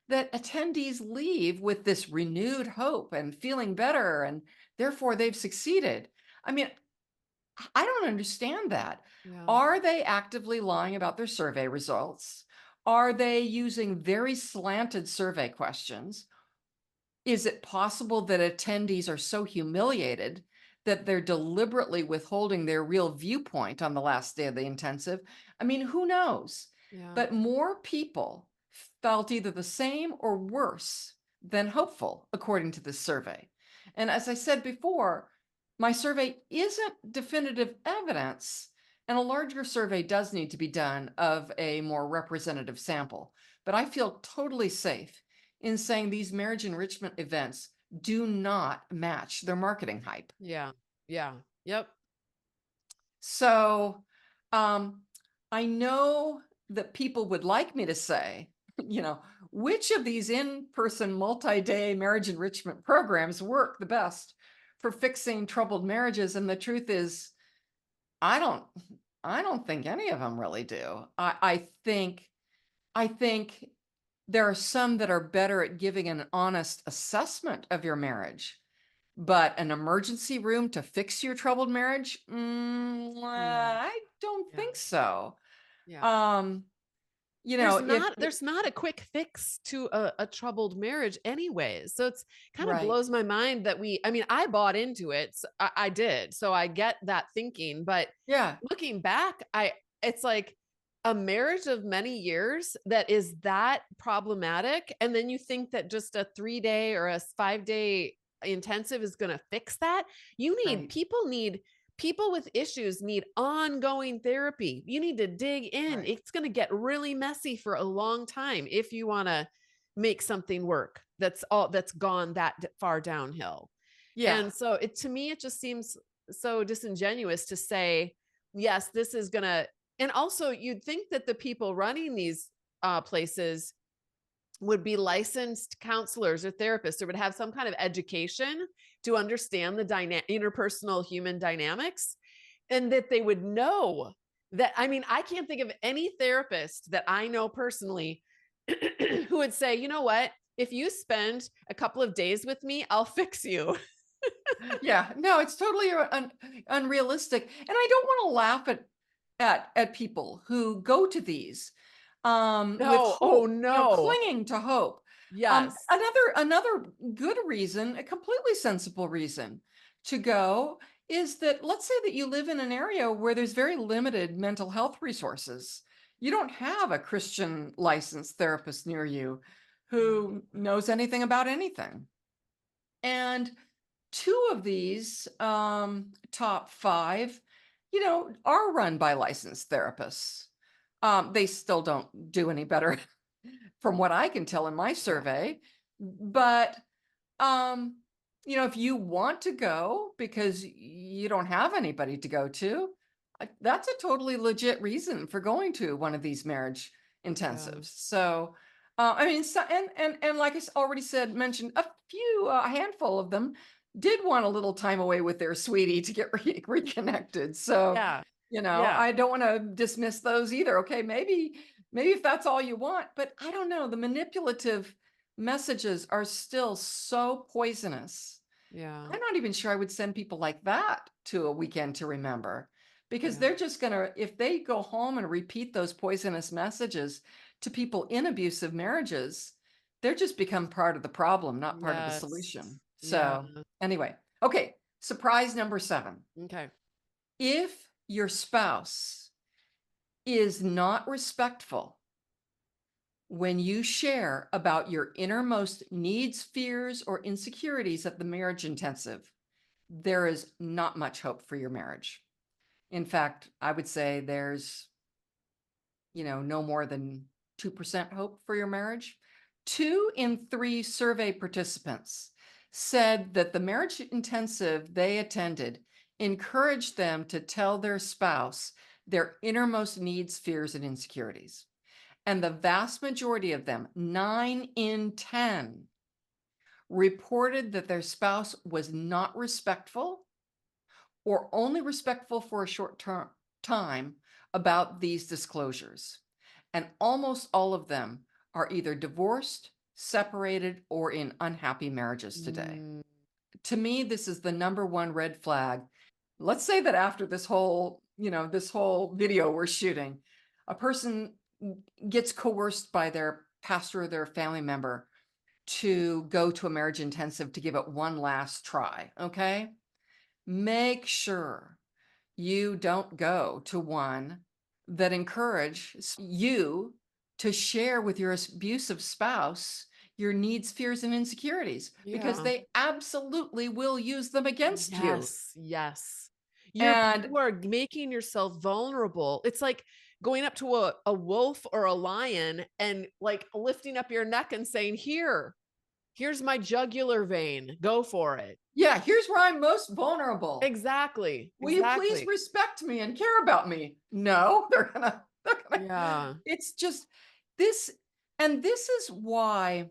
that attendees leave with this renewed hope and feeling better and therefore they've succeeded? I mean, I don't understand that. Yeah. Are they actively lying about their survey results? Are they using very slanted survey questions? Is it possible that attendees are so humiliated that they're deliberately withholding their real viewpoint on the last day of the intensive? I mean, who knows? Yeah. But more people felt either the same or worse than hopeful, according to this survey. And as I said before, my survey isn't definitive evidence, and a larger survey does need to be done of a more representative sample. But I feel totally safe in saying these marriage enrichment events do not match their marketing hype. Yeah. Yeah. Yep. So um, I know that people would like me to say, you know, which of these in-person multi-day marriage enrichment programs work the best for fixing troubled marriages. And the truth is, I don't, I don't think any of them really do. I think there are some that are better at giving an honest assessment of your marriage, but an emergency room to fix your troubled marriage? Yeah. I don't Yeah. think so. Yeah. Um, if There's not a quick fix to a troubled marriage anyways. So it's kind of right. blows my mind that I mean, I bought into it. I did. So I get that thinking, but Yeah, looking back, it's like a marriage of many years that is that problematic. And then you think that just a 3 day or a 5 day intensive is going to fix that. right. People with issues need ongoing therapy. You need to dig in. Right. It's going to get really messy for a long time if you want to make something work that's gone that far downhill. Yeah, And so to me it just seems so disingenuous to say, yes, this is going to, and also you'd think that the people running these places would be licensed counselors or therapists or would have some kind of education to understand the interpersonal human dynamics, and that they would know that. I mean, I can't think of any therapist that I know personally who would say, you know what, if you spend a couple of days with me, I'll fix you. yeah. No, it's totally unrealistic. And I don't want to laugh at people who go to these with No, oh hope, no. clinging to hope. Yes. Another good reason, a completely sensible reason to go is that let's say that you live in an area where there's very limited mental health resources. You don't have a Christian licensed therapist near you Yeah. who knows anything about anything. And two of these top five, are run by licensed therapists. They still don't do any better from what I can tell in my Yeah. survey. But, um, if you want to go because you don't have anybody to go to, that's a totally legit reason for going to one of these marriage Yeah. intensives. So, I mean, so, and like already said, mentioned a handful of them did want a little time away with their sweetie to get reconnected. So, Yeah. Yeah. I don't want to dismiss those either. Okay, maybe if that's all you want, but I don't know. The manipulative messages are still so poisonous. Yeah. I'm not even sure I would send people like that to a weekend to remember because Yeah. they're just going to, if they go home and repeat those poisonous messages to people in abusive marriages, they're just become part of the problem, not part of the Yes. solution. Yeah. So, anyway, okay, surprise number 7. Okay. If your spouse is not respectful when you share about your innermost needs, fears, or insecurities at the marriage intensive, there is not much hope for your marriage. In fact, I would say there's, no more than 2% hope for your marriage. 2 in 3 survey participants said that the marriage intensive they attended encourage them to tell their spouse their innermost needs, fears, and insecurities. And the vast majority of them, 9 in 10, reported that their spouse was not respectful or only respectful for a short time about these disclosures. And almost all of them are either divorced, separated, or in unhappy marriages today. Mm, To me, this is the number one red flag. Let's say that after this whole video we're shooting, a person gets coerced by their pastor or their family member to go to a marriage intensive to give it one last try. Okay. Make sure you don't go to one that encourages you to share with your abusive spouse your needs, fears, and insecurities, because yeah. they absolutely will use them against you. Yes. Yes. And You are making yourself vulnerable. It's like going up to a wolf or a lion and like lifting up your neck and saying, here's my jugular vein. Go for it. yeah, here's where I'm most vulnerable. Exactly. Will you please Exactly. respect me and care about me? No, they're gonna, Yeah. it's just this. And this is why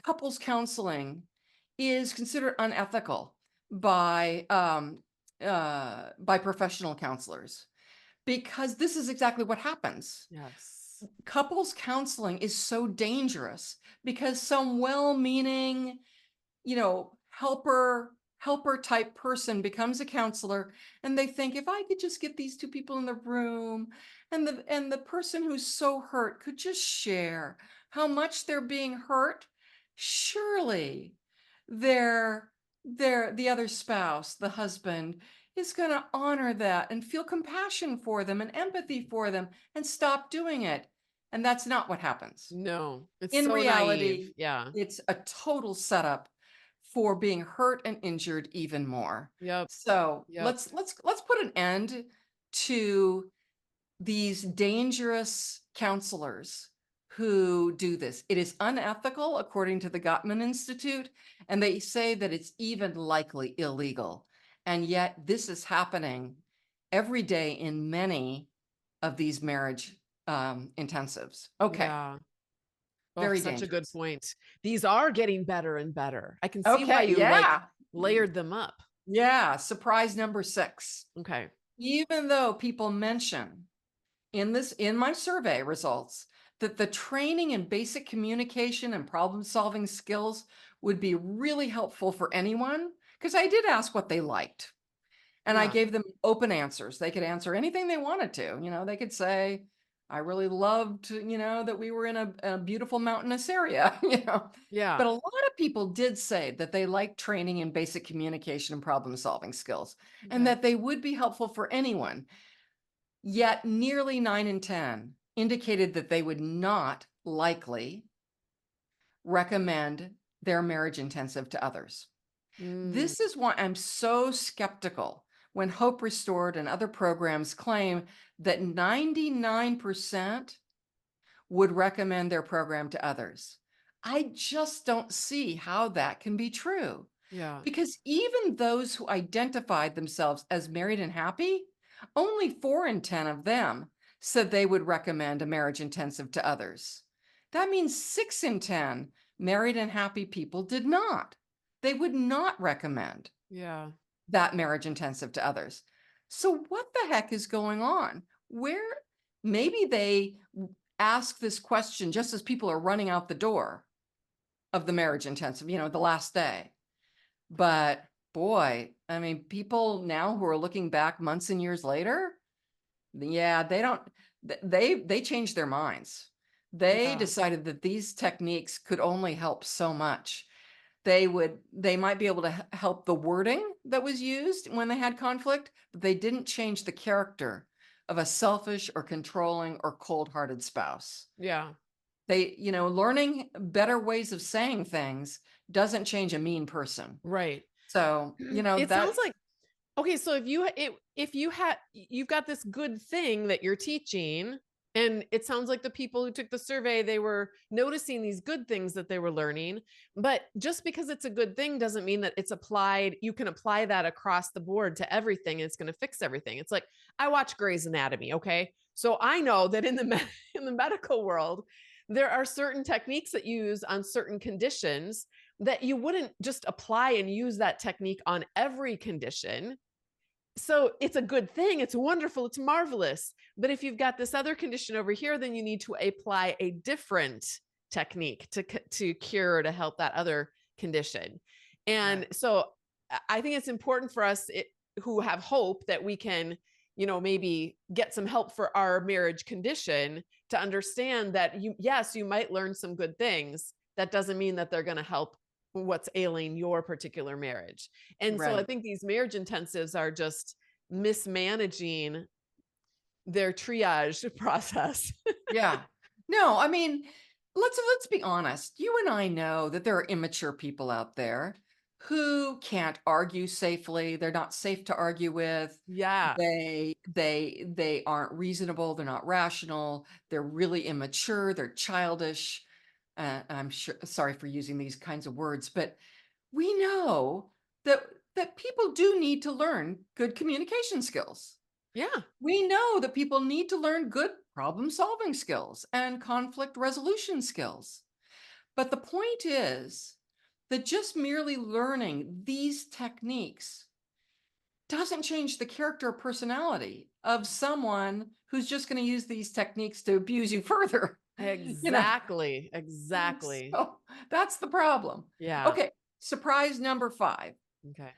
couples counseling is considered unethical by professional counselors, because this is exactly what happens. Yes. Couples counseling is so dangerous because some well-meaning, helper type person becomes a counselor, and they think, if I could just get these two people in the room, and the person who's so hurt could just share how much they're being hurt, surely their the other spouse, the husband, is going to honor that and feel compassion for them and empathy for them and stop doing it. And that's not what happens. No, it's In so naive. reality, Yeah. it's a total setup for being hurt and injured even more. Yep. So Yep. let's put an end to these dangerous counselors who do this. It is unethical, according to the Gottman Institute, and they say that it's even likely illegal. And yet this is happening every day in many of these marriage intensives. Okay, Yeah. Oh, very such a good dangerous. point. These are getting better and better. I can see why Okay, you like yeah. layered them up. Yeah, surprise number 6. Okay. Even though people mention in my survey results that the training in basic communication and problem-solving skills would be really helpful for anyone, because I did ask what they liked. And I Yeah. gave them open answers. They could answer anything they wanted to. They could say, I really loved, that we were in a beautiful mountainous area, Yeah. But a lot of people did say that they liked training in basic communication and problem solving skills, and Okay. that they would be helpful for anyone. Yet nearly 9 in 10 indicated that they would not likely recommend their marriage intensive to others. Mm, This is why I'm so skeptical when Hope Restored and other programs claim that 99% would recommend their program to others. I just don't see how that can be true. yeah. Because even those who identified themselves as married and happy, only 4 in 10 of them said they would recommend a marriage intensive to others. That means 6 in 10 married and happy people did not. They would not recommend Yeah. that marriage intensive to others. So what the heck is going on? Where maybe they ask this question just as people are running out the door of the marriage intensive, the last day. But boy, I mean, people now who are looking back months and years later, yeah, they don't, they changed their minds. They Yeah. decided that these techniques could only help so much. They might be able to help the wording that was used when they had conflict, but they didn't change the character of a selfish or controlling or cold-hearted spouse. Yeah. Learning better ways of saying things doesn't change a mean person. Right. So, It sounds that, like okay, so if you've got this good thing that you're teaching, And it sounds like the people who took the survey, they were noticing these good things that they were learning. But just because it's a good thing doesn't mean that it's applied. You can apply that across the board to everything. And it's going to fix everything. It's like I watch Grey's Anatomy. Okay. So I know that in the, in the medical world, there are certain techniques that you use on certain conditions that you wouldn't just apply and use that technique on every condition. So it's a good thing. It's wonderful. It's marvelous. But if you've got this other condition over here, then you need to apply a different technique to cure, to help that other condition. And Right. so I think it's important for us who have hope that we can, maybe get some help for our marriage condition, to understand that yes, you might learn some good things. That doesn't mean that they're going to help what's ailing your particular marriage. And so I Right. think these marriage intensives are just mismanaging their triage process. Yeah. No, I mean, let's be honest. You and I know that there are immature people out there who can't argue safely. They're not safe to argue with. Yeah, They aren't reasonable. They're not rational. They're really immature. They're childish. I'm sure, sorry for using these kinds of words, but we know that people do need to learn good communication skills. yeah, We know that people need to learn good problem solving skills and conflict resolution skills. But the point is that just merely learning these techniques doesn't change the character or personality of someone who's just going to use these techniques to abuse you further. You know, exactly, exactly. so that's the problem. Yeah. Okay, surprise number 5. Okay.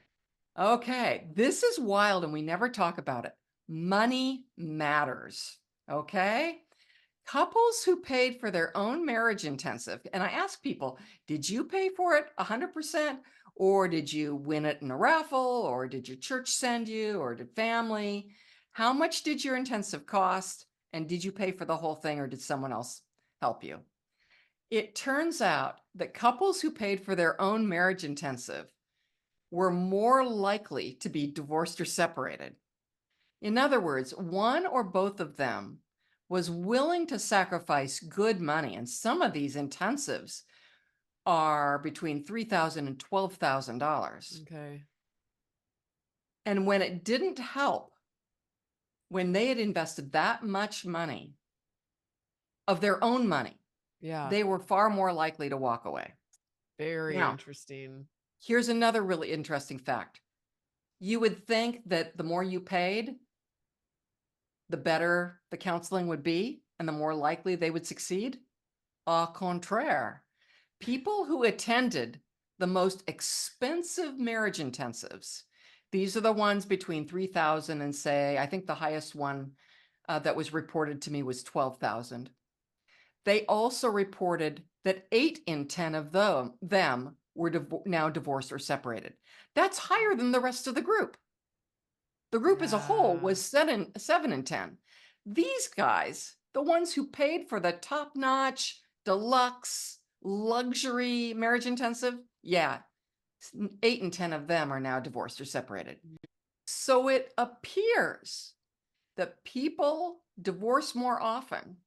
Okay, this is wild and we never talk about it. Money matters. Okay? Couples who paid for their own marriage intensive, and I ask people, did you pay for it 100%? Or did you win it in a raffle? Or did your church send you? Or did family? How much did your intensive cost? And did you pay for the whole thing or did someone else help you? It turns out that couples who paid for their own marriage intensive were more likely to be divorced or separated. In other words, one or both of them was willing to sacrifice good money, and some of these intensives are between $3,000 and $12,000. Okay. And when it didn't help, when they had invested that much money of their own money, Yeah. they were far more likely to walk away. Very Now, interesting. here's another really interesting fact. You would think that the more you paid, the better the counseling would be and the more likely they would succeed. Au contraire, people who attended the most expensive marriage intensives, these are the ones between 3,000 and say, I think the highest one that was reported to me was 12,000. They also reported that 8 in 10 of them were now divorced or separated. That's higher than the rest of the group. The group as a whole Yeah. was 7 in 10. These guys, the ones who paid for the top-notch, deluxe, luxury marriage intensive, yeah, 8 in 10 of them are now divorced or separated. So it appears that people divorce more often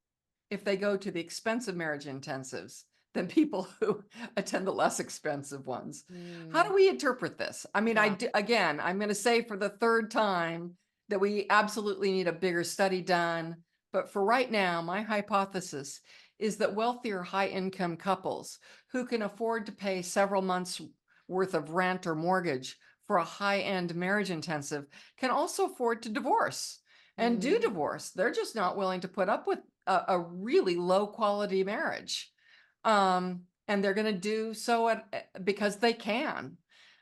if they go to the expensive marriage intensives than people who attend the less expensive ones. How do Mm, we interpret this? I mean, yeah. again, I'm going to say for the third time that we absolutely need a bigger study done. But for right now, my hypothesis is that wealthier high income couples who can afford to pay several months worth of rent or mortgage for a high end marriage intensive can also afford to divorce and do Mm, divorce. They're just not willing to put up with a really low quality marriage. And they're going to do so because they can.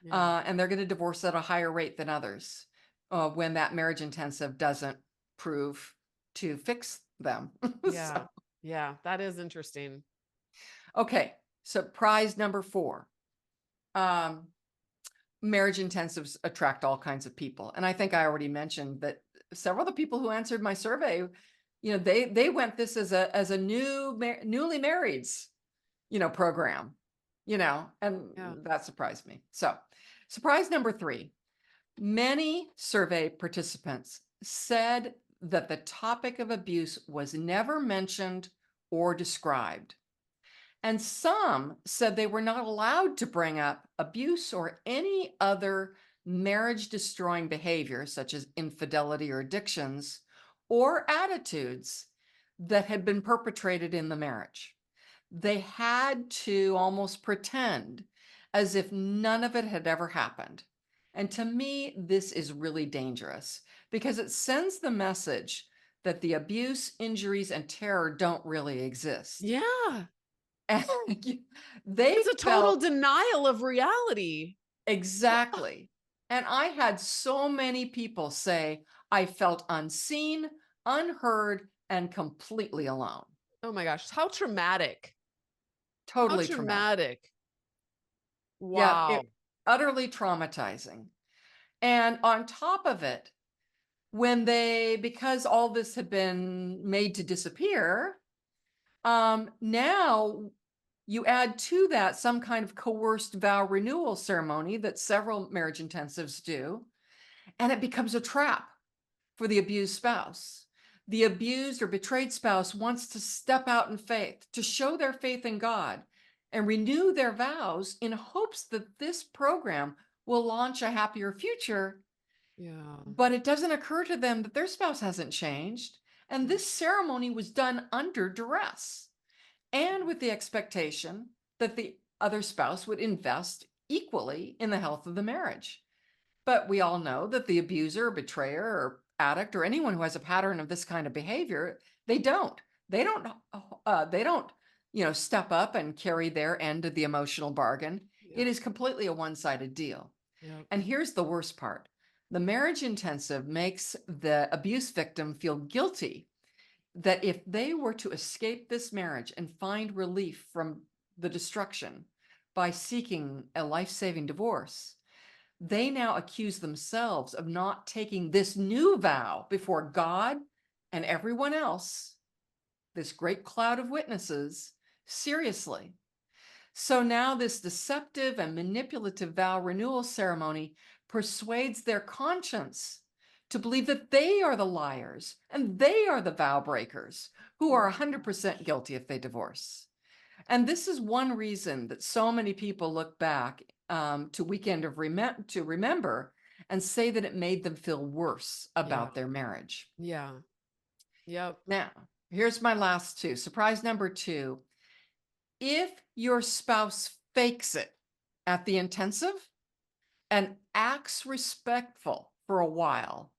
yeah. And they're going to divorce at a higher rate than others when that marriage intensive doesn't prove to fix them. Yeah. So, Yeah. That is interesting. okay. Surprise number 4. Um, Marriage intensives attract all kinds of people. And I think I already mentioned that several of the people who answered my survey, they went this as a newly marrieds, program, and Yeah. that surprised me. So, surprise number 3, many survey participants said that the topic of abuse was never mentioned or described. And some said they were not allowed to bring up abuse or any other marriage destroying behavior, such as infidelity or addictions, or attitudes that had been perpetrated in the marriage. They had to almost pretend as if none of it had ever happened. And to me, this is really dangerous because it sends the message that the abuse, injuries, and terror don't really exist. Yeah. And they It's a total felt denial of reality. exactly. And I had so many people say, I felt unseen, unheard, and completely alone. Oh my gosh, how traumatic. How Totally traumatic. traumatic. Yeah, Wow. it utterly traumatizing. And on top of it, because all this had been made to disappear, now you add to that some kind of coerced vow renewal ceremony that several marriage intensives do, and it becomes a trap for the abused spouse. The abused or betrayed spouse wants to step out in faith, to show their faith in God and renew their vows in hopes that this program will launch a happier future. Yeah. But it doesn't occur to them that their spouse hasn't changed. And this ceremony was done under duress and with the expectation that the other spouse would invest equally in the health of the marriage. But we all know that the abuser, betrayer, or addict, or anyone who has a pattern of this kind of behavior, they don't. They don't, step up and carry their end of the emotional bargain. Yeah. It is completely a one-sided deal. Yep. And here's the worst part. The marriage intensive makes the abuse victim feel guilty that if they were to escape this marriage and find relief from the destruction by seeking a life-saving divorce, they now accuse themselves of not taking this new vow before God and everyone else, this great cloud of witnesses, seriously. So now this deceptive and manipulative vow renewal ceremony persuades their conscience to believe that they are the liars and they are the vow breakers who are 100% guilty if they divorce. And this is one reason that so many people look back to to Remember and say that it made them feel worse about their marriage. Yeah. Yep. Now, here's my last two. Surprise number two. If your spouse fakes it at the intensive and acts respectful for a while,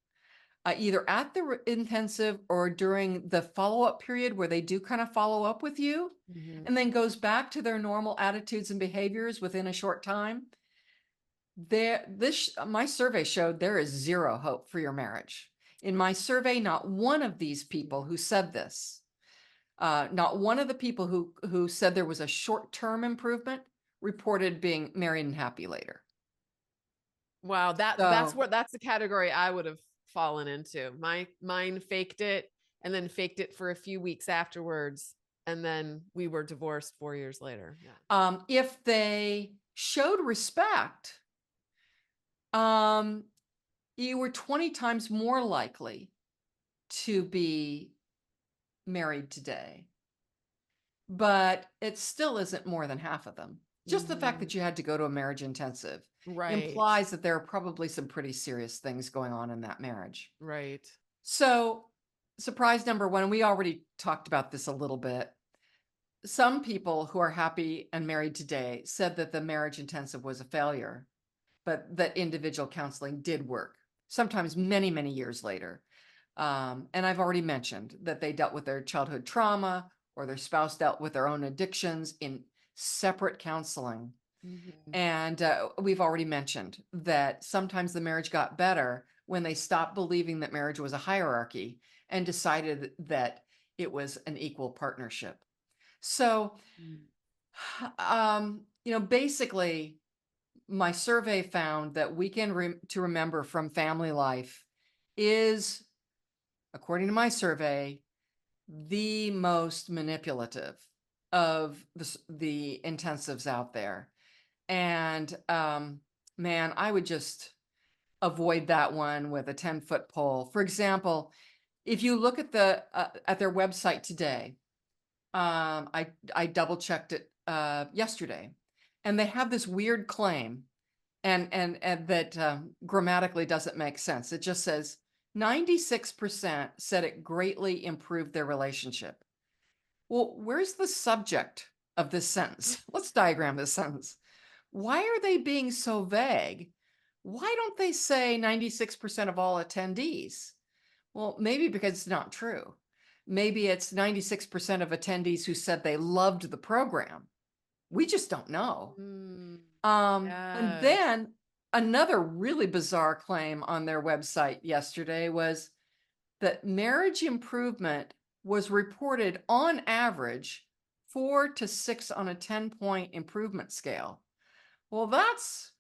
either at the intensive or during the follow-up period where they do kind of follow up with you, Mhm. and then goes back to their normal attitudes and behaviors within a short time, my survey showed there is zero hope for your marriage. In my survey, not one of these people who said this, not one of the people who said there was a short-term improvement reported being married and happy later. Wow, So, that's the category I would have fallen into. Mine faked it and then faked it for a few weeks afterwards, and then we were divorced 4 years later. Yeah. if they showed respect, you were 20 times more likely to be married today. But it still isn't more than half of them. Just the fact Mhm. that you had to go to a marriage intensive Right. implies that there are probably some pretty serious things going on in that marriage. Right. So, surprise number one, we already talked about this a little bit. Some people who are happy and married today said that the marriage intensive was a failure, but that individual counseling did work, sometimes many, many years later. And I've already mentioned that they dealt with their childhood trauma or their spouse dealt with their own addictions in separate counseling. Mhm. And we've already mentioned that sometimes the marriage got better when they stopped believing that marriage was a hierarchy and decided that it was an equal partnership. So, Mm. basically, my survey found that to Remember from Family Life is, according to my survey, the most manipulative of the intensives out there. And man, I would just avoid that one with a 10-foot pole. For example, If you look at their website today, I double checked it yesterday, and they have this weird claim, and that grammatically doesn't make sense. It just says 96% said it greatly improved their relationship. Well, where's the subject of this sentence? Let's diagram this sentence. Why are they being so vague? Why don't they say 96% of all attendees? Well, maybe because it's not true. Maybe it's 96% of attendees who said they loved the program. We just don't know. Mm, And yes. then another really bizarre claim on their website yesterday was that marriage improvement was reported on average 4 to 6 on a 10-point improvement scale. Well, that's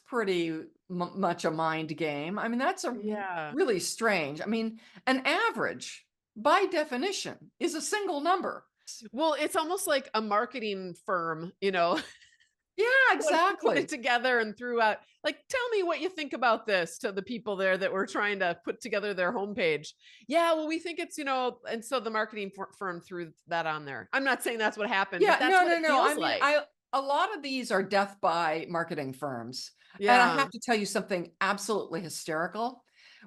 pretty much a mind game. I mean, that's a Yeah. really strange. I mean, an average by definition is a single number. Well, it's almost like a marketing firm, Yeah, put it exactly. together and threw out, like, tell me what you think about this to the people there that were trying to put together their homepage. Yeah, well, we think it's, and so the marketing firm threw that on there. I'm not saying that's what happened, but Yeah, that's no, what no, it no. I feels mean, like. a lot of these are death by marketing firms. And I Yeah. have to tell you something absolutely hysterical.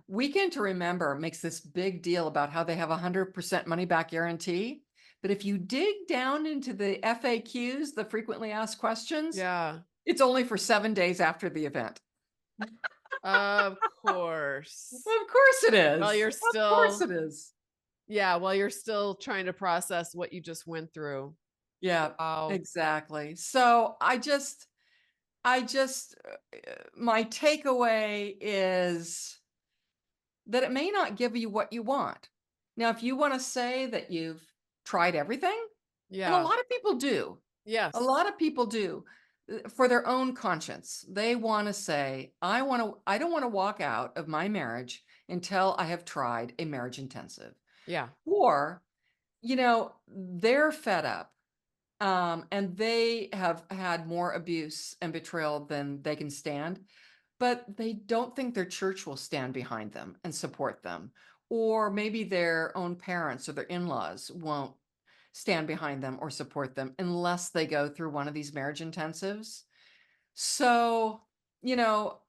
Weekend to Remember makes this big deal about how they have a 100% money back guarantee. But if you dig down into the FAQs, the frequently asked questions, Yeah. it's only for 7 days after the event. Of course. Of course it While is. you're Of course still, it is. yeah, while you're still trying to process what you just went through. Yeah, Wow. exactly. So my takeaway is that it may not give you what you want. Now, if you want to say that you've tried everything, and a Yeah. lot of people do, a Yes. lot of people do for their own conscience. They want to say, I don't want to walk out of my marriage until I have tried a marriage intensive. Yeah. Or, they're fed up. And they have had more abuse and betrayal than they can stand, but they don't think their church will stand behind them and support them. Or maybe their own parents or their in laws won't stand behind them or support them unless they go through one of these marriage intensives. So, you know,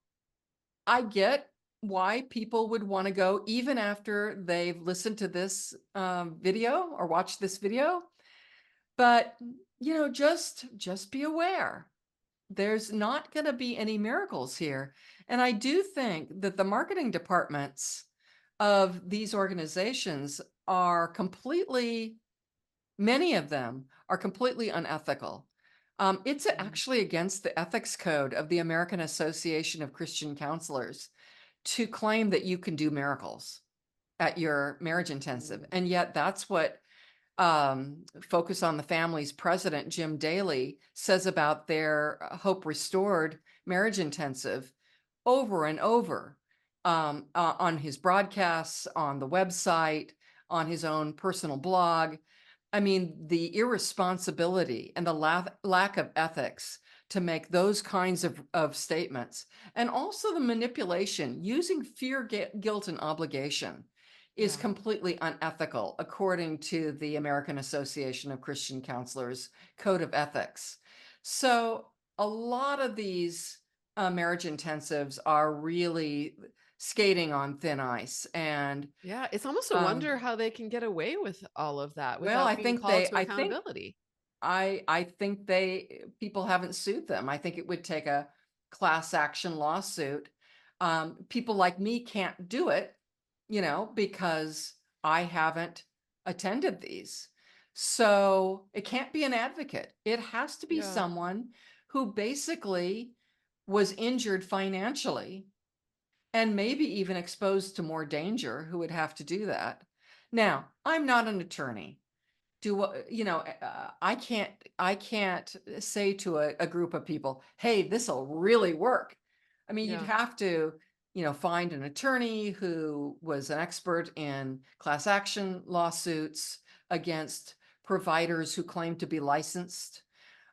I get why people would want to go even after they've listened to this video or watched this video. But, just be aware. There's not going to be any miracles here. And I do think that the marketing departments of these organizations are many of them are completely unethical. It's Mm. actually against the ethics code of the American Association of Christian Counselors to claim that you can do miracles at your marriage intensive. Mm. And yet that's what Focus on the Family's president, Jim Daly, says about their Hope Restored marriage intensive over and over on his broadcasts, on the website, on his own personal blog. I mean, the irresponsibility and the lack of ethics to make those kinds of statements, and also the manipulation using fear, guilt, and obligation is Yeah. completely unethical, according to the American Association of Christian Counselors Code of Ethics. So, a lot of these marriage intensives are really skating on thin ice. And Yeah. It's almost a um, wonder how they can get away with all of that well, without being called to accountability. I think people haven't sued them. I think it would take a class action lawsuit. People like me can't do it, because I haven't attended these. So it can't be an advocate. It has to be Yeah. someone who basically was injured financially and maybe even exposed to more danger who would have to do that. Now, I'm not an attorney. I can't say to a group of people, hey, this will really work. I mean, you'd Yeah. have to find an attorney who was an expert in class action lawsuits against providers who claim to be licensed,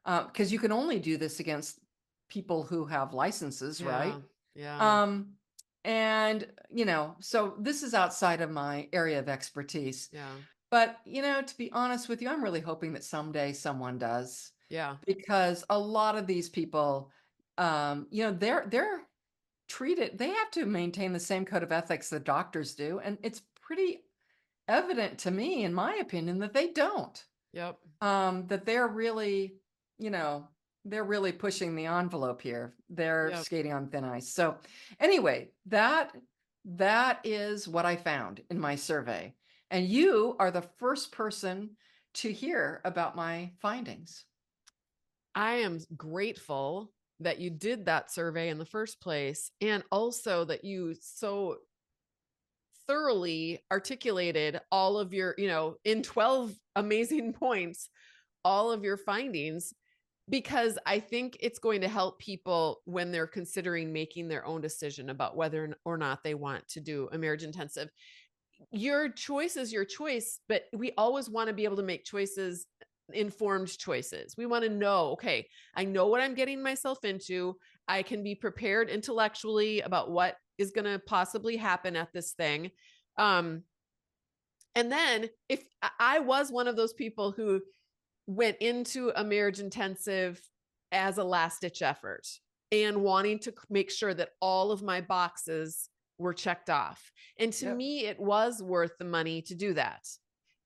because you can only do this against people who have licenses, Yeah. right? Yeah. um And, so this is outside of my area of expertise. Yeah. But, to be honest with you, I'm really hoping that someday someone does, Yeah. because a lot of these people, they're treated, they have to maintain the same code of ethics that doctors do. And it's pretty evident to me, in my opinion, that they don't. Yep. That they're really, you know, they're really pushing the envelope here. They're Yep. skating on thin ice. So anyway, that is what I found in my survey. And you are the first person to hear about my findings. I am grateful that you did that survey in the first place, and also that you so thoroughly articulated all of your, in 12 amazing points, all of your findings, because I think it's going to help people when they're considering making their own decision about whether or not they want to do a marriage intensive. Your choice is your choice, but we always want to be able to make choices, informed choices. We want to know, okay, I know what I'm getting myself into. I can be prepared intellectually about what is going to possibly happen at this thing. And then if I was one of those people who went into a marriage intensive as a last ditch effort and wanting to make sure that all of my boxes were checked off. And to me, it was worth the money to do that.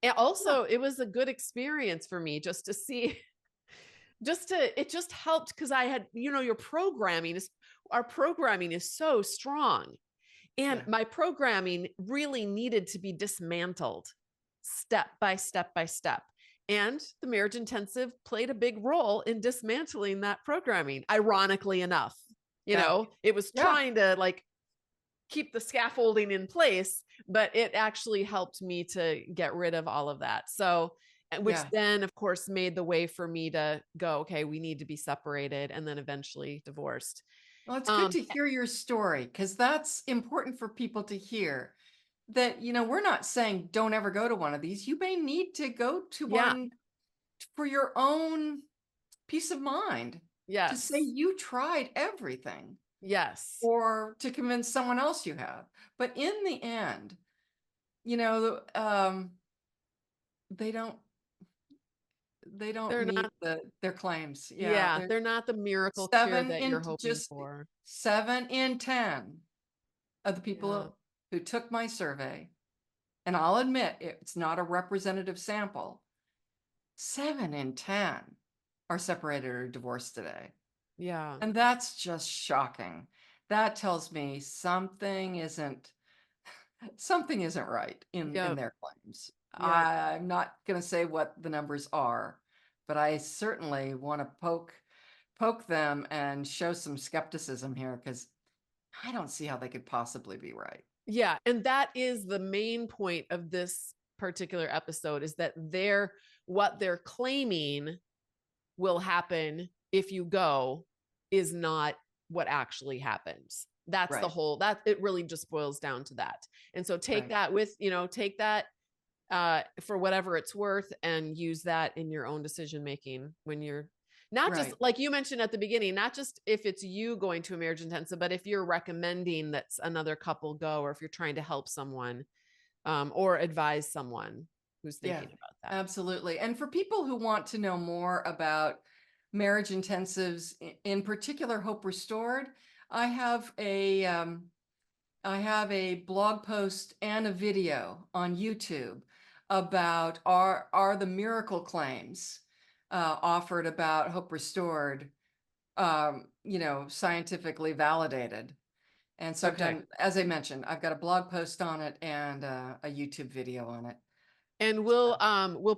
And also, it was a good experience for me just to see, it just helped because I had, our programming is so strong. And my programming really needed to be dismantled step by step by step. And the marriage intensive played a big role in dismantling that programming, ironically enough. It was trying to keep the scaffolding in place, but it actually helped me to get rid of all of that. So, which then, of course, made the way for me to go, okay, we need to be separated and then eventually divorced. Well, it's good to hear your story, because that's important for people to hear. That, we're not saying don't ever go to one of these. You may need to go to one for your own peace of mind. Yes. To say you tried everything. Yes. Or to convince someone else you have. But in the end, they don't meet their claims. Yeah, they're not the miracle cure that you're hoping for. 7 in 10 of the people who took my survey, and I'll admit it's not a representative sample, 7 in 10 are separated or divorced today. Yeah. And that's just shocking. That tells me something isn't right in their claims. Yep. I'm not going to say what the numbers are, but I certainly want to poke them and show some skepticism here, because I don't see how they could possibly be right. Yeah. And that is the main point of this particular episode, is that what they're claiming will happen if you go is not what actually happens. That's the whole, that it really just boils down to that. And so take that with, take that for whatever it's worth, and use that in your own decision-making when you're not just, like you mentioned at the beginning, not just if it's you going to a marriage intensive, but if you're recommending that another couple go, or if you're trying to help someone or advise someone who's thinking about that. Absolutely. And for people who want to know more about marriage intensives, in particular Hope Restored, I have a blog post and a video on YouTube about are the miracle claims offered about Hope Restored, scientifically validated. And so I've done, as I mentioned, I've got a blog post on it and a YouTube video on it. And we'll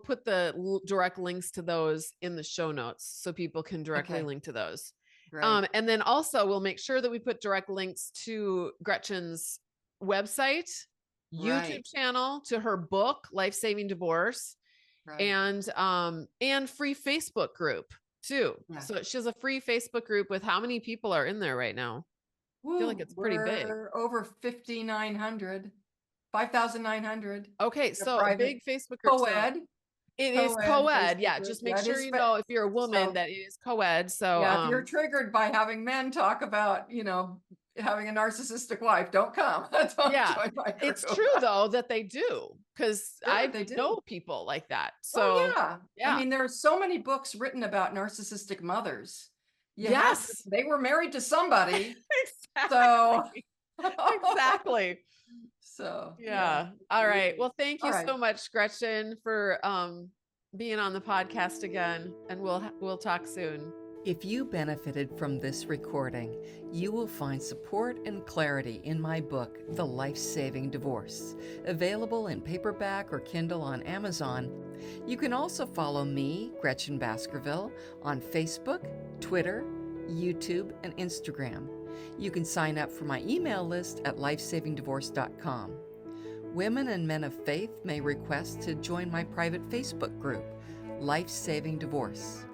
put the direct links to those in the show notes so people can directly link to those. And then also we'll make sure that we put direct links to Gretchen's website, YouTube channel, to her book, Life Saving Divorce, and free Facebook group too. So she has a free Facebook group with, how many people are in there right now? I feel like it's pretty big. Over 5,900. 5,900. Okay, so a big Facebook group. Co-ed. It is co-ed. Yeah, just make sure you know, if you're a woman, that it is co-ed. So if you're triggered by having men talk about, having a narcissistic wife, don't come. Don't Yeah. join my group. It's true though that they do, because Sure, I they do. know people like that. Oh So yeah. I yeah. mean, there are so many books written about narcissistic mothers. Yes. They were married to somebody. Exactly. So Exactly. so Yeah. All right. Well, thank All you right. so much, Gretchen, for being on the podcast again, and we'll talk soon. If you benefited from this recording, you will find support and clarity in my book, The Life-Saving Divorce, available in paperback or Kindle on Amazon. You can also follow me, Gretchen Baskerville, on Facebook, Twitter, YouTube, and Instagram. You can sign up for my email list at lifesavingdivorce.com. Women and men of faith may request to join my private Facebook group, Life Saving Divorce.